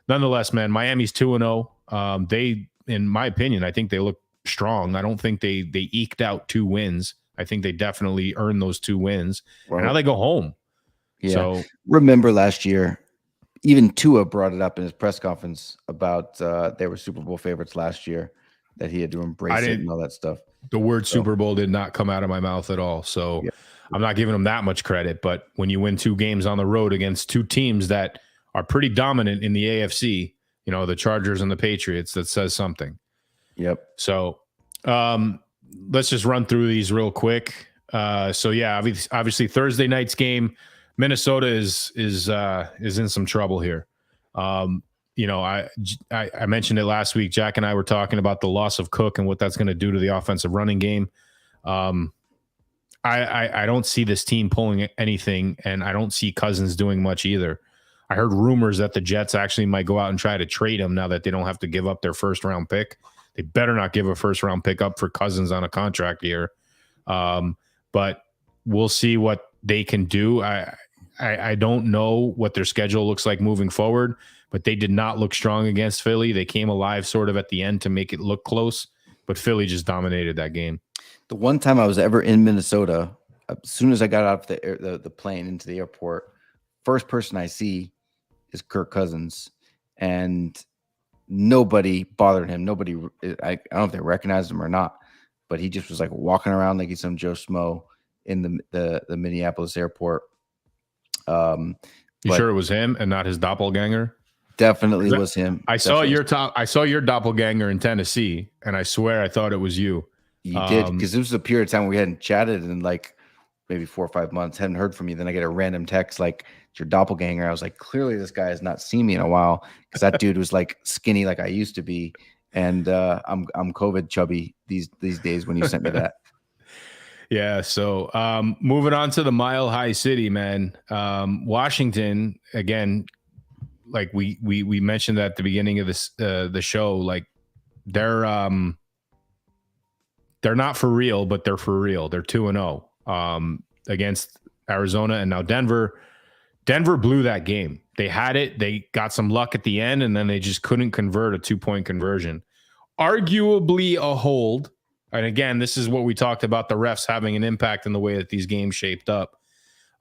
nonetheless, man, Miami's 2-0. They, in my opinion, I think they look strong. I don't think they eked out 2 wins. I think they definitely earned those 2 wins. Right. And now they go home. Yeah. So remember last year, even Tua brought it up in his press conference about they were Super Bowl favorites last year, that he had to embrace it and all that stuff. The word Super Bowl did not come out of my mouth at all. So yeah. I'm not giving them that much credit. But when you win 2 games on the road against 2 teams that are pretty dominant in the AFC, the Chargers and the Patriots, that says something. Yep. So let's just run through these real quick. So yeah, obviously Thursday night's game, Minnesota is in some trouble here. I mentioned it last week. Jack and I were talking about the loss of Cook and what that's going to do to the offensive running game. I don't see this team pulling anything, and I don't see Cousins doing much either. I heard rumors that the Jets actually might go out and try to trade him now that they don't have to give up their first round pick. They better not give a first round pick up for Cousins on a contract year. But we'll see what they can do. I don't know what their schedule looks like moving forward, but they did not look strong against Philly. They came alive sort of at the end to make it look close, but Philly just dominated that game. The one time I was ever in Minnesota, as soon as I got off the plane into the airport, first person I see is Kirk Cousins, and nobody bothered him. Nobody, I don't know if they recognized him or not, but he just was like walking around like he's some Joe Schmo in the Minneapolis airport. You sure it was him and not his doppelganger? Definitely was him. I saw your doppelganger in Tennessee, and I swear I thought it was you. You did, because this was a period of time where we hadn't chatted in like maybe 4 or 5 months, hadn't heard from you. Then I get a random text like, it's your doppelganger. I was like, clearly this guy has not seen me in a while, because that dude was like skinny like I used to be. And I'm COVID chubby these days when you sent me that. Yeah. So moving on to the Mile High City, man. Washington, again, like we mentioned at the beginning of this the show, like they're not for real, but they're for real. They're 2-0 against Arizona, and now Denver. Denver blew that game. They had it. They got some luck at the end, and then they just couldn't convert a 2-point conversion. Arguably a hold. And again, this is what we talked about, the refs having an impact in the way that these games shaped up.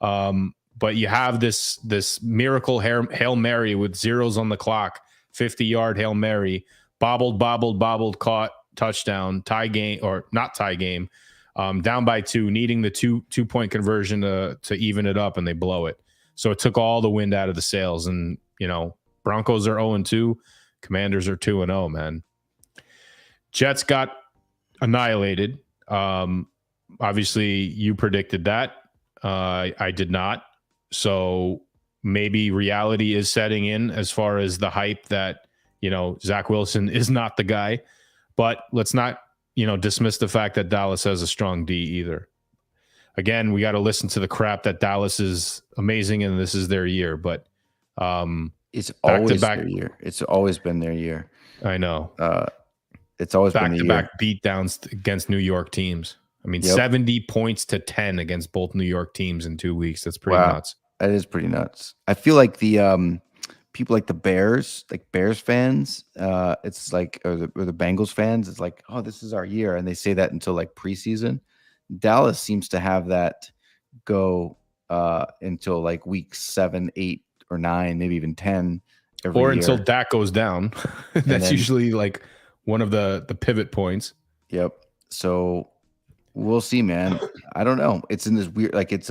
But you have this miracle Hail Mary with zeros on the clock, 50-yard Hail Mary, bobbled, caught, touchdown, tie game, or not tie game, down by 2, needing the two-point conversion to even it up, and they blow it. So it took all the wind out of the sails. And, Broncos are 0-2, Commanders are 2-0, man. Jets got annihilated. Obviously, you predicted that. I did not. So maybe reality is setting in as far as the hype that, Zach Wilson is not the guy. But let's not, dismiss the fact that Dallas has a strong D either. Again, we got to listen to the crap that Dallas is amazing and this is their year. But it's always their year. It's always been their year. I know. It's always been the year. Back-to-back beatdowns against New York teams. I mean, 70 points to 10 against both New York teams in 2 weeks. That's pretty nuts. That is pretty nuts. I feel like the people like the Bears, like Bears fans, it's like, or the Bengals fans, it's like, oh, this is our year. And they say that until like preseason. Dallas seems to have that go until like week 7, 8, or 9, maybe even 10 every year. Until Dak goes down. That's usually like one of the pivot points. Yep. So we'll see, man. I don't know. It's in this weird, like it's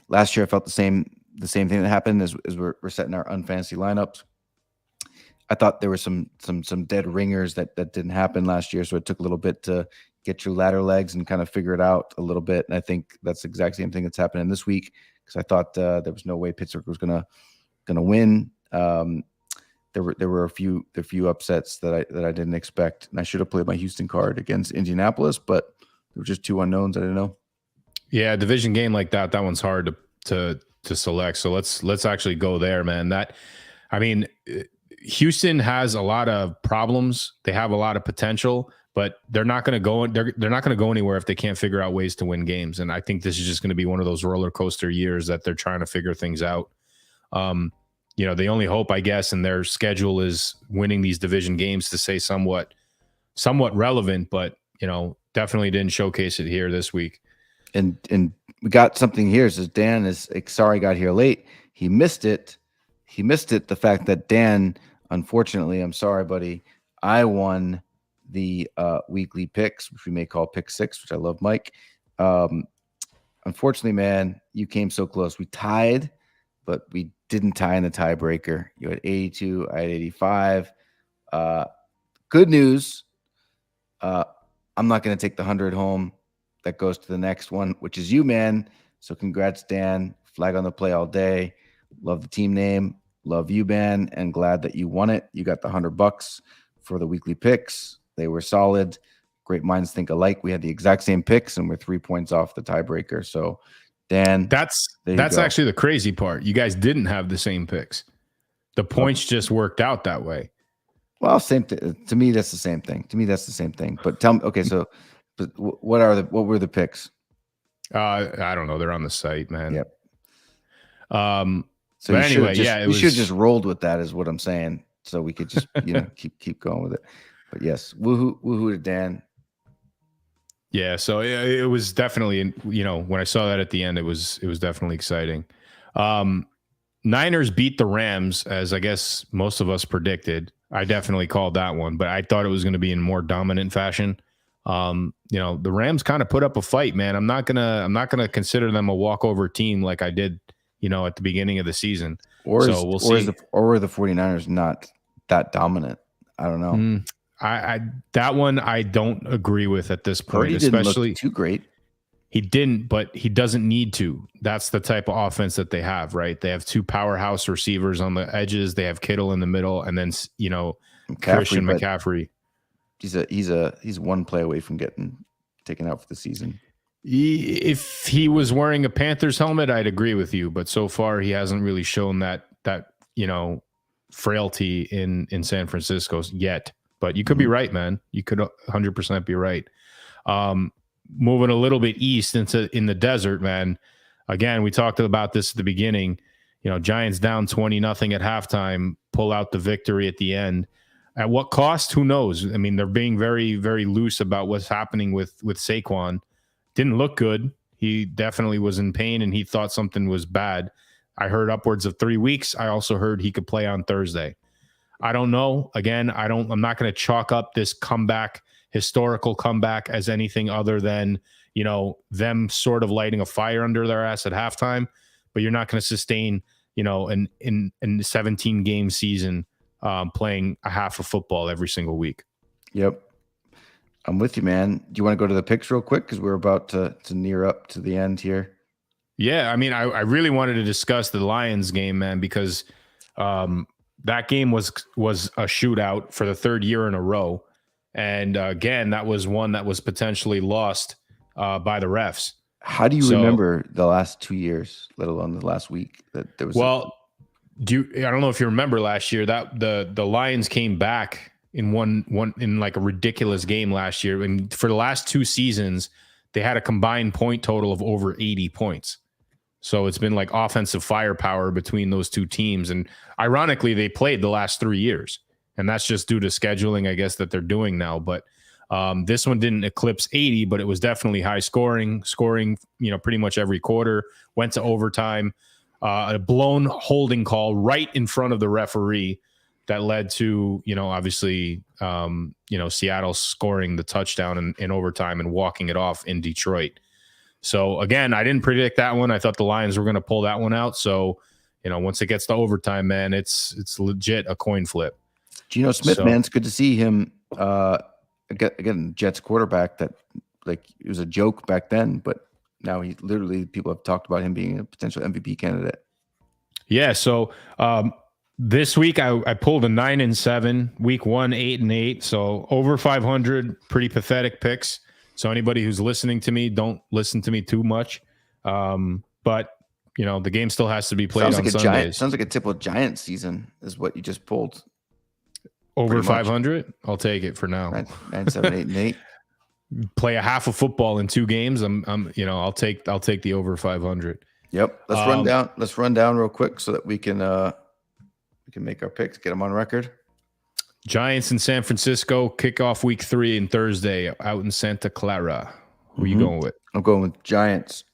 last year I felt the same thing that happened as we're setting our unfantasy lineups. I thought there were some dead ringers that didn't happen last year, so it took a little bit to get your ladder legs and kind of figure it out a little bit. And I think that's the exact same thing that's happening this week, because I thought there was no way Pittsburgh was gonna win. There were a few upsets that I didn't expect, and I should have played my Houston card against Indianapolis, but there were just 2 unknowns I didn't know. Yeah, a division game like that one's hard to select. So let's actually go there, man. Houston has a lot of problems. They have a lot of potential, but they're not going to go. They're not going to go anywhere if they can't figure out ways to win games. And I think this is just going to be one of those roller coaster years that they're trying to figure things out. The only hope, I guess, in their schedule is winning these division games to stay somewhat relevant, but definitely didn't showcase it here this week. And we got something here. It says Dan is sorry got here late. He missed it. The fact that Dan, unfortunately, I'm sorry, buddy. I won the weekly picks, which we may call pick 6, which I love, Mike. Unfortunately, man, you came so close. We tied, but we didn't tie in the tiebreaker. You had 82, I had 85. Good news. I'm not going to take the 100 home. That goes to the next one, which is you, man. So congrats, Dan. Flag on the play all day. Love the team name. Love you, man. And glad that you won it. You got the $100 for the weekly picks. They were solid. Great minds think alike. We had the exact same picks, and we're 3 points off the tiebreaker. So, Dan, that's actually the crazy part. You guys didn't have the same picks. The points just worked out that way. Well, to me, that's the same thing. But tell me, okay, so but what were the picks? I don't know. They're on the site, man. Yep. So but anyway, we should have just rolled with that, is what I'm saying. So we could just keep going with it. But yes, woohoo to Dan. Yeah, so it was definitely, when I saw that at the end, it was definitely exciting. Niners beat the Rams, as I guess most of us predicted. I definitely called that one, but I thought it was going to be in more dominant fashion. The Rams kind of put up a fight, man. I'm not gonna consider them a walkover team like I did, at the beginning of the season. We'll see. Or were the 49ers not that dominant? I don't know. That one I don't agree with at this point. Purdy didn't look too great. He didn't, but he doesn't need to. That's the type of offense that they have, right? They have 2 powerhouse receivers on the edges. They have Kittle in the middle, and then Christian McCaffrey. He's one play away from getting taken out for the season. If he was wearing a Panthers helmet, I'd agree with you. But so far, he hasn't really shown that frailty in San Francisco yet. But you could be right, man. You could 100% be right. Moving a little bit east in the desert, man. Again, we talked about this at the beginning. Giants down 20-0 at halftime, pull out the victory at the end. At what cost? Who knows? I mean, they're being very, very loose about what's happening with Saquon. Didn't look good. He definitely was in pain, and he thought something was bad. I heard upwards of 3 weeks. I also heard he could play on Thursday. I don't know. Again, I'm not going to chalk up this historical comeback as anything other than, them sort of lighting a fire under their ass at halftime. But you're not going to sustain, in the 17-game season playing a half of football every single week. Yep. I'm with you, man. Do you want to go to the picks real quick? Because we're about to near up to the end here. Yeah, I mean, I really wanted to discuss the Lions game, man, because that game was a shootout for the 3rd year in a row. And again, that was one that was potentially lost by the refs. How do you remember the last 2 years, let alone the last week? That there was. Well, I don't know if you remember last year that the Lions came back in one in like a ridiculous game last year. And for the last 2 seasons, they had a combined point total of over 80 points. So it's been like offensive firepower between those 2 teams. And ironically, they played the last 3 years. And that's just due to scheduling, I guess, that they're doing now. But this one didn't eclipse 80, but it was definitely high scoring, pretty much every quarter. Went to overtime. A blown holding call right in front of the referee that led to, obviously, Seattle scoring the touchdown in overtime and walking it off in Detroit. So, again, I didn't predict that one. I thought the Lions were going to pull that one out. So, once it gets to overtime, man, it's legit a coin flip. Geno Smith, man, it's good to see him. Again, Jets quarterback that, like, it was a joke back then, but now people have talked about him being a potential MVP candidate. Yeah. So this week I pulled a 9-7, week 1, 8-8. So over 500, pretty pathetic picks. So anybody who's listening to me, don't listen to me too much. But the game still has to be played on Sundays. Sounds like a typical Giant season is what you just pulled. Over 500, I'll take it for now. 9, 7, 8, and 8. Play a half of football in 2 games. I'll take the over 500. Yep. Let's run down real quick so that we can make our picks, get them on record. Giants in San Francisco kick off week 3 and Thursday out in Santa Clara. Who are you going with? I'm going with Giants.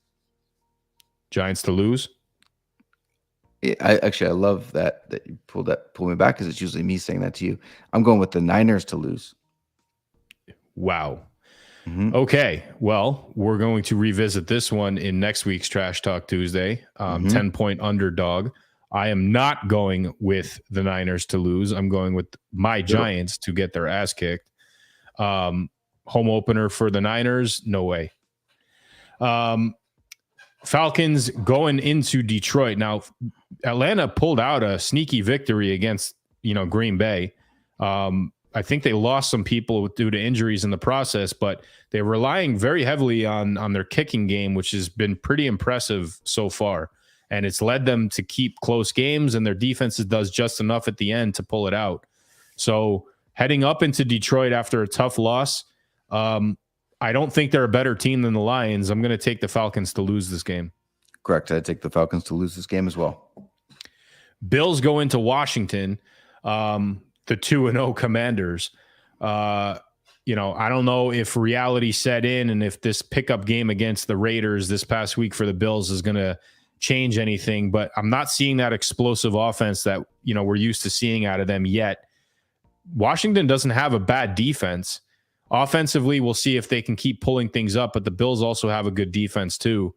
Giants to lose. Yeah, I love that you pull me back, because it's usually me saying that to you. I'm going with the Niners to lose. Wow. Okay. Well, we're going to revisit this one in next week's Trash Talk Tuesday. 10-point underdog. I am not going with the Niners to lose. I'm going with my Giants to get their ass kicked. Home opener for the Niners, no way. Falcons going into Detroit. Now, Atlanta pulled out a sneaky victory against, Green Bay. I think they lost some people due to injuries in the process, but they're relying very heavily on their kicking game, which has been pretty impressive so far. And it's led them to keep close games, and their defense does just enough at the end to pull it out. So heading up into Detroit after a tough loss, I don't think they're a better team than the Lions. I'm going to take the Falcons to lose this game. Correct. I'd take the Falcons to lose this game as well. Bills go into Washington, the 2-0 Commanders. I don't know if reality set in and if this pickup game against the Raiders this past week for the Bills is going to change anything, but I'm not seeing that explosive offense that, we're used to seeing out of them yet. Washington doesn't have a bad defense. Offensively, we'll see if they can keep pulling things up, but the Bills also have a good defense too.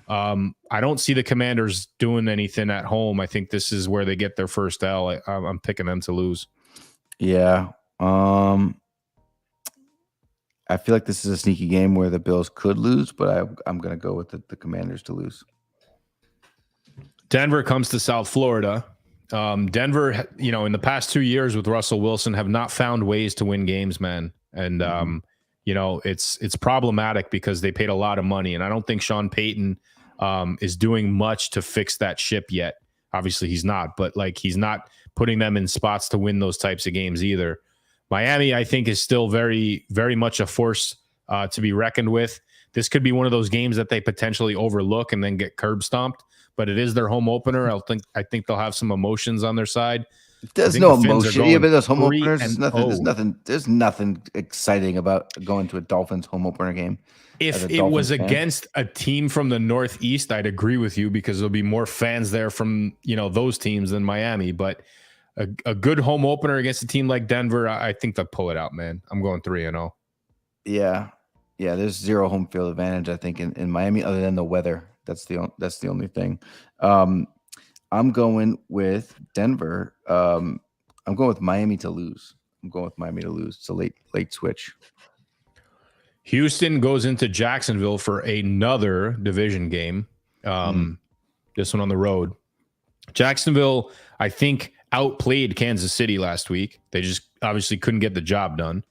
I don't see the Commanders doing anything at home. I think this is where they get their first L. I'm picking them to lose. Yeah. I feel like this is a sneaky game where the Bills could lose, but I'm going to go with the Commanders to lose. Denver comes to South Florida. Denver, in the past 2 years with Russell Wilson have not found ways to win games, man. And, it's problematic because they paid a lot of money. And I don't think Sean Payton is doing much to fix that ship yet. Obviously he's not, but he's not putting them in spots to win those types of games either. Miami, I think, is still very, very much a force to be reckoned with. This could be one of those games that they potentially overlook and then get curb stomped, but it is their home opener. I think they'll have some emotions on their side. There's no emotion. Even those home openers, there's nothing exciting about going to a Dolphins home opener game. If it was against a team from the Northeast, I'd agree with you because there'll be more fans there from, those teams than Miami. But a good home opener against a team like Denver, I think they'll pull it out, man. I'm going 3-0. Yeah. Yeah, there's zero home field advantage, I think, in Miami, other than the weather. That's the only thing. I'm going with Denver. I'm going with Miami to lose. It's a late switch. Houston goes into Jacksonville for another division game. This one on the road. Jacksonville, I think, outplayed Kansas City last week. They just obviously couldn't get the job done.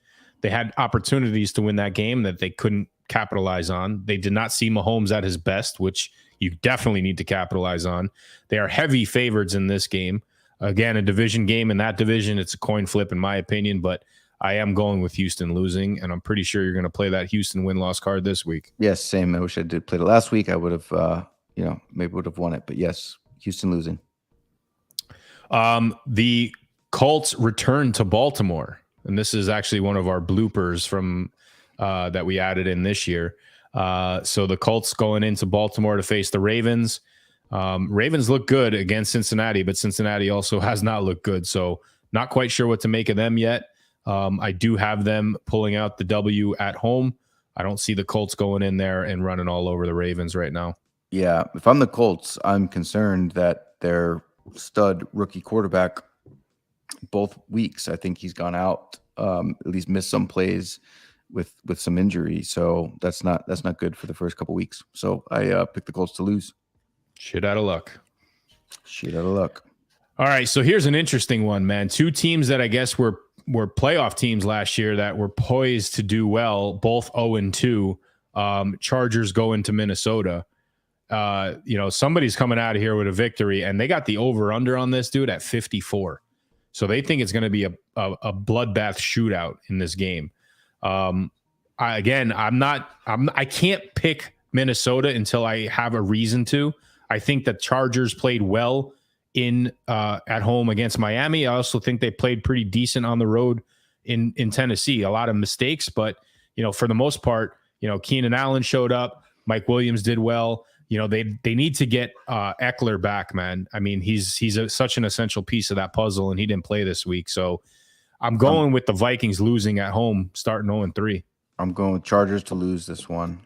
They had opportunities to win that game that they couldn't capitalize on. They did not see Mahomes at his best, which you definitely need to capitalize on. They are heavy favorites in this game. Again, a division game in that division. It's a coin flip in my opinion, but I am going with Houston losing, and I'm pretty sure you're going to play that Houston win-loss card this week. Yes, same. I wish I did play it last week. I would have, maybe would have won it, but yes, Houston losing. The Colts return to Baltimore, and this is actually one of our bloopers from that we added in this year. So the Colts going into Baltimore to face the Ravens. Ravens look good against Cincinnati, but Cincinnati also has not looked good. So not quite sure what to make of them yet. I do have them pulling out the W at home. I don't see the Colts going in there and running all over the Ravens right now. Yeah, if I'm the Colts, I'm concerned that their stud rookie quarterback both weeks, I think he's gone out, at least missed some plays with some injury. So that's not good for the first couple weeks. So I picked the Colts to lose. Shit out of luck. All right, so here's an interesting one, man. Two teams that I guess were playoff teams last year that were poised to do well, both 0-2. Chargers go into Minnesota. Somebody's coming out of here with a victory, and they got the over-under on this dude at 54. So they think it's going to be a bloodbath shootout in this game. I can't pick Minnesota until I have a reason to. I think the Chargers played well at home against Miami. I also think they played pretty decent on the road in Tennessee. A lot of mistakes, but for the most part, Keenan Allen showed up. Mike Williams did well. They need to get Eckler back, man. I mean, he's such an essential piece of that puzzle, and he didn't play this week. So I'm going with the Vikings losing at home, starting 0-3. I'm going with Chargers to lose this one.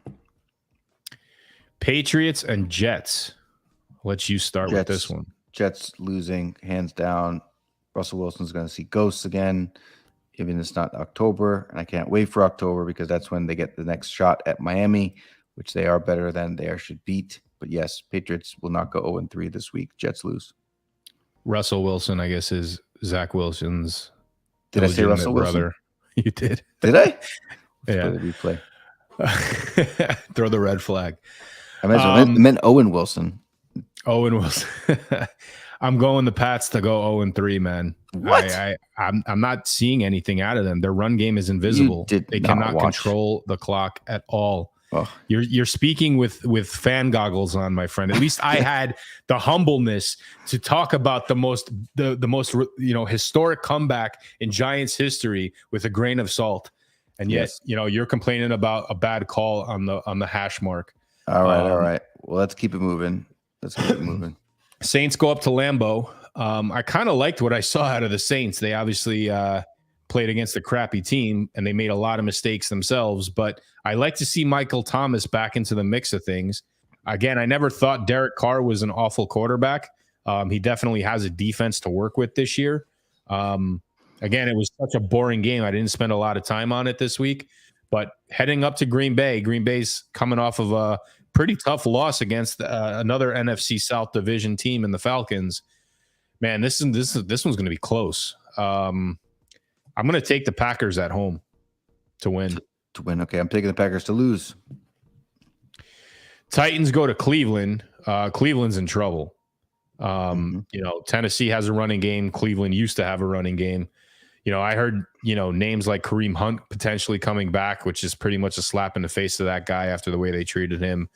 Patriots and Jets. Let you start with this one. Jets losing hands down. Russell Wilson's going to see ghosts again, even if it's not October. And I can't wait for October because that's when they get the next shot at Miami, which they are better than they should beat. But yes, Patriots will not go 0-3 this week. Jets lose. Russell Wilson, I guess, is Zach Wilson's. Did I say Russell brother? Wilson? You did. Did I? Yeah. The replay. Throw the red flag. I meant Owen Wilson. Owen Wilson. I'm going the Pats to go 0-3, man. What? I'm not seeing anything out of them. Their run game is invisible. They cannot control the clock at all. Oh. You're speaking with fan goggles on, my friend. At least I had the humbleness to talk about the most historic comeback in Giants history with a grain of salt. And yet, you're complaining about a bad call on the hash mark. All right. Well, let's keep it moving. Saints go up to Lambeau. I kind of liked what I saw out of the Saints. They obviously played against a crappy team, and they made a lot of mistakes themselves. But I like to see Michael Thomas back into the mix of things. Again, I never thought Derek Carr was an awful quarterback. He definitely has a defense to work with this year. Again, it was such a boring game. I didn't spend a lot of time on it this week. But heading up to Green Bay's coming off of a pretty tough loss against another NFC South Division team in the Falcons. Man, this one's going to be close. I'm going to take the Packers at home to win. To win. Okay, I'm taking the Packers to lose. Titans go to Cleveland. Cleveland's in trouble. Tennessee has a running game. Cleveland used to have a running game. I heard, names like Kareem Hunt potentially coming back, which is pretty much a slap in the face to that guy after the way they treated him.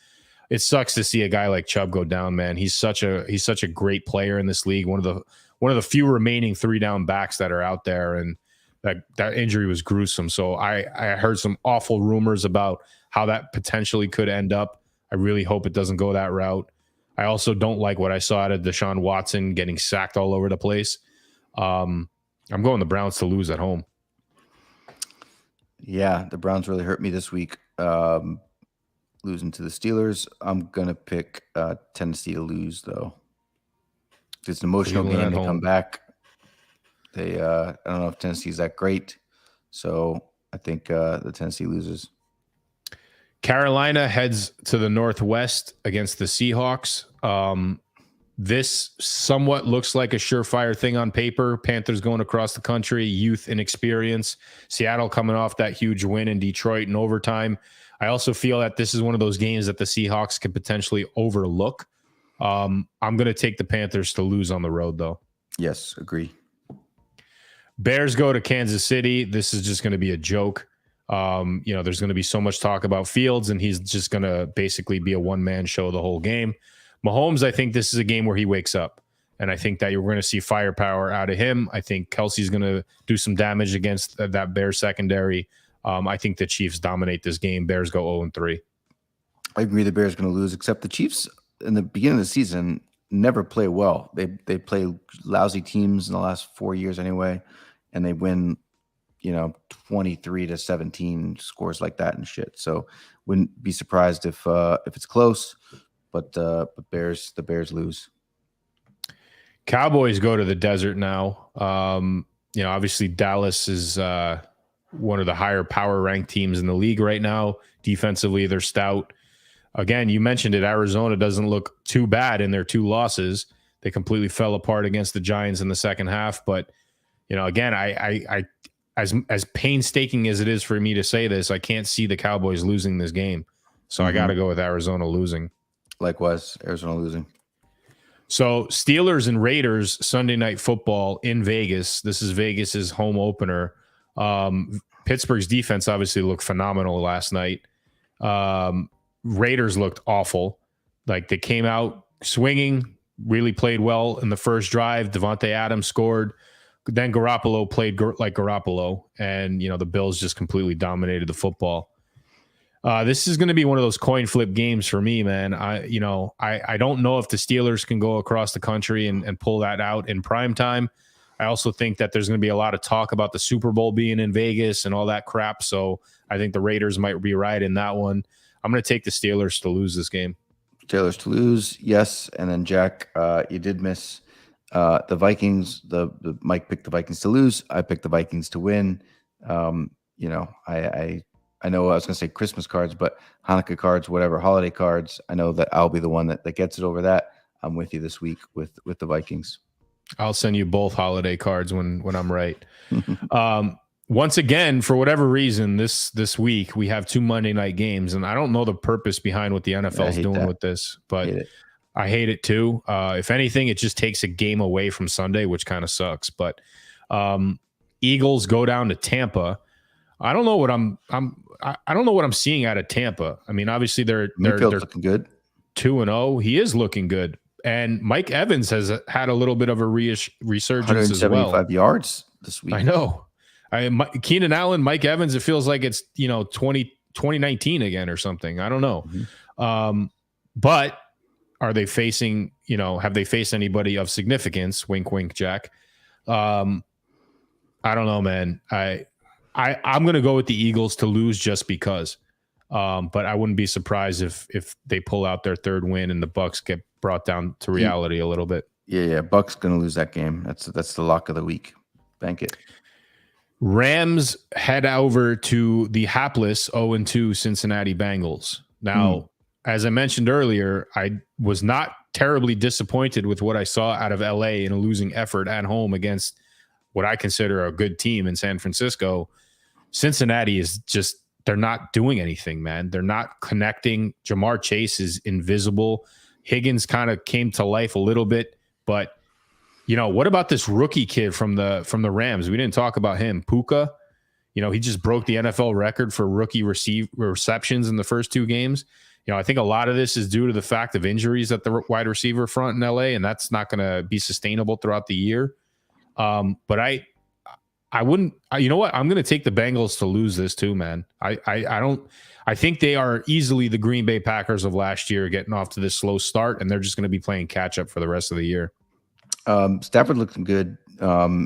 It sucks to see a guy like Chubb go down, man. He's such a great player in this league. One of the few remaining 3-down backs that are out there, and that injury was gruesome. So I heard some awful rumors about how that potentially could end up. I really hope it doesn't go that route. I also don't like what I saw out of Deshaun Watson getting sacked all over the place. I'm going the Browns to lose at home. Yeah, the Browns really hurt me this week. Losing to the Steelers. I'm going to pick Tennessee to lose, though. It's an emotional game. They come back. I don't know if Tennessee's that great. So I think the Tennessee loses. Carolina heads to the Northwest against the Seahawks. This somewhat looks like a surefire thing on paper. Panthers going across the country, youth and experience. Seattle coming off that huge win in Detroit in overtime. I also feel that this is one of those games that the Seahawks could potentially overlook. I'm going to take the Panthers to lose on the road, though. Yes, agree. Bears go to Kansas City. This is just going to be a joke. There's going to be so much talk about Fields, and he's just going to basically be a one-man show the whole game. Mahomes, I think this is a game where he wakes up, and I think that you're going to see firepower out of him. I think Kelsey's going to do some damage against that Bears secondary. I think the Chiefs dominate this game. Bears go 0-3. I agree the Bears are going to lose, except the Chiefs in the beginning of the season never play well. They play lousy teams in the last 4 years anyway, and they win 23-17 scores like that and shit. So wouldn't be surprised if it's close. But the Bears lose. Cowboys go to the desert now. Obviously Dallas is one of the higher power ranked teams in the league right now. Defensively, they're stout. Again, you mentioned it. Arizona doesn't look too bad in their 2 losses. They completely fell apart against the Giants in the second half. But again, I as painstaking as it is for me to say this, I can't see the Cowboys losing this game. So I got to go with Arizona losing. Likewise, Arizona losing. So Steelers and Raiders Sunday Night Football in Vegas. This is Vegas's home opener. Pittsburgh's defense obviously looked phenomenal last night. Raiders looked awful. Like, they came out swinging, really played well in the first drive. Devontae Adams scored. Then Garoppolo played like Garoppolo, and the Bills just completely dominated the football. This is going to be one of those coin flip games for me, man. I don't know if the Steelers can go across the country and pull that out in prime time. I also think that there's going to be a lot of talk about the Super Bowl being in Vegas and all that crap. So I think the Raiders might be right in that one. I'm going to take the Steelers to lose this game. Steelers to lose, yes. And then Jack, you did miss The Vikings, the Mike picked the Vikings to lose. I picked the Vikings to win. You know, I know I was going to say Christmas cards, but Hanukkah cards, whatever, holiday cards. I know that I'll be the one that gets it over that. I'm with you this week with the Vikings. I'll send you both holiday cards when I'm right. Once again, for whatever reason, this week we have 2 Monday night games, and I don't know the purpose behind what the NFL is doing with this, but I hate it too. If anything, it just takes a game away from Sunday, which kind of sucks. But Eagles go down to Tampa. I don't know what I don't know what I'm seeing out of Tampa. I mean, obviously they're looking good. 2-0. He is looking good. And Mike Evans has had a little bit of a resurgence as well. 175 yards this week. I know. Keenan Allen, Mike Evans, it feels like it's 2019 again or something. I don't know. But are they facing, have they faced anybody of significance? Wink, wink, Jack. I don't know, man. I'm going to go with the Eagles to lose just because. But I wouldn't be surprised if they pull out their third win and the Bucs get brought down to reality a little bit. Yeah. Bucs going to lose that game. That's the lock of the week. Bank it. Rams head over to the hapless 0-2 Cincinnati Bengals. Now, as I mentioned earlier, I was not terribly disappointed with what I saw out of LA in a losing effort at home against what I consider a good team in San Francisco. Cincinnati is just, they're not doing anything, man. They're not connecting. Jamar Chase is invisible. Higgins kind of came to life a little bit, but what about this rookie kid from the Rams? We didn't talk about him. Puka, he just broke the NFL record for rookie receptions in the first 2 games. I think a lot of this is due to the fact of injuries at the wide receiver front in LA, and that's not going to be sustainable throughout the year. But I wouldn't, you know what? I'm going to take the Bengals to lose this too, man. I think they are easily the Green Bay Packers of last year, getting off to this slow start, and they're just going to be playing catch up for the rest of the year. Stafford looked good.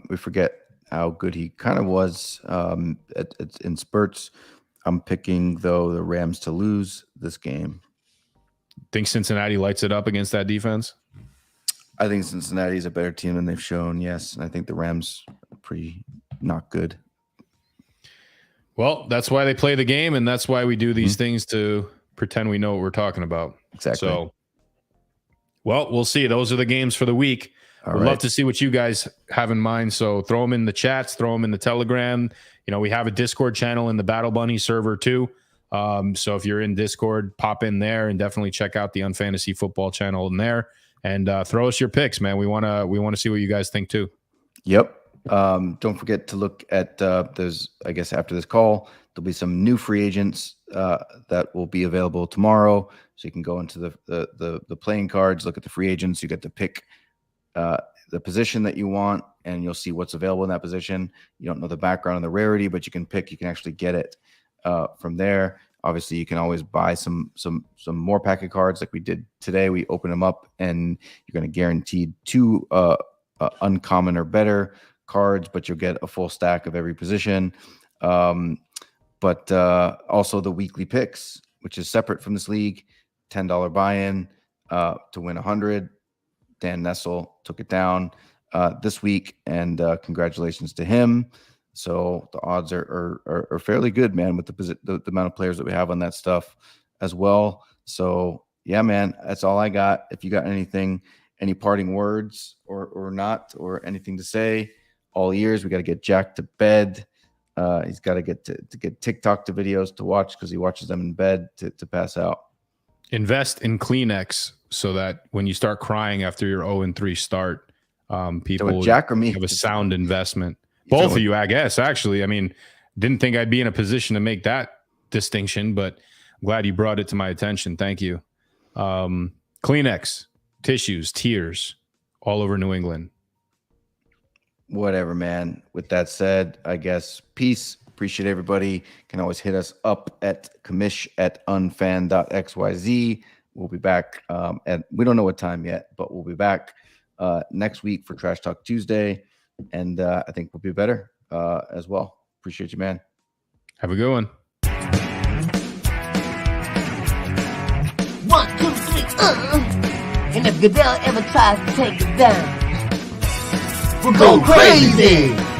We forget how good he kind of was in spurts. I'm picking, though, the Rams to lose this game. Think Cincinnati lights it up against that defense? I think Cincinnati is a better team than they've shown, yes. And I think the Rams are pretty not good. Well, that's why they play the game, and that's why we do these things to pretend we know what we're talking about. Exactly. So, well, we'll see. Those are the games for the week. We'd love to see what you guys have in mind. So throw them in the chats, throw them in the Telegram. We have a Discord channel in the Battle Bunny server too. So if you're in Discord, pop in there and definitely check out the UNFantasy Football channel in there and throw us your picks, man. We want to see what you guys think too. Yep. Don't forget to look at there's, I guess, after this call, there'll be some new free agents that will be available tomorrow. So you can go into the playing cards, look at the free agents. You get to pick the position that you want, and you'll see what's available in that position. You don't know the background and the rarity, but you can actually get it from there. Obviously, you can always buy some more packet cards like we did today. We open them up, and you're going to guarantee 2 uncommon or better cards, but you'll get a full stack of every position. But also the weekly picks, which is separate from this league, $10 buy-in to win 100. Dan Nessel took it down this week, and congratulations to him. So the odds are fairly good, man, with the amount of players that we have on that stuff as well. So yeah, man, that's all I got. If you got anything, any parting words or not, or anything to say, all ears. We got to get Jack to bed. He's got to get TikTok to videos to watch because he watches them in bed to pass out. Invest in Kleenex so that when you start crying after your 0-3 start, people Jack or me have a sound investment. Both of you, I guess, actually. I mean, didn't think I'd be in a position to make that distinction, but I'm glad you brought it to my attention. Thank you. Kleenex, tissues, tears all over New England. Whatever, man. With that said, I guess peace. Appreciate everybody. Can always hit us up at commish@unfan.xyz. We'll be back and we don't know what time yet, but we'll be back next week for Trash Talk Tuesday, and I think we'll be better as well. Appreciate you, man. Have a good one. 1, 2, 3, And if Goodell ever tries to take us down, we'll go crazy!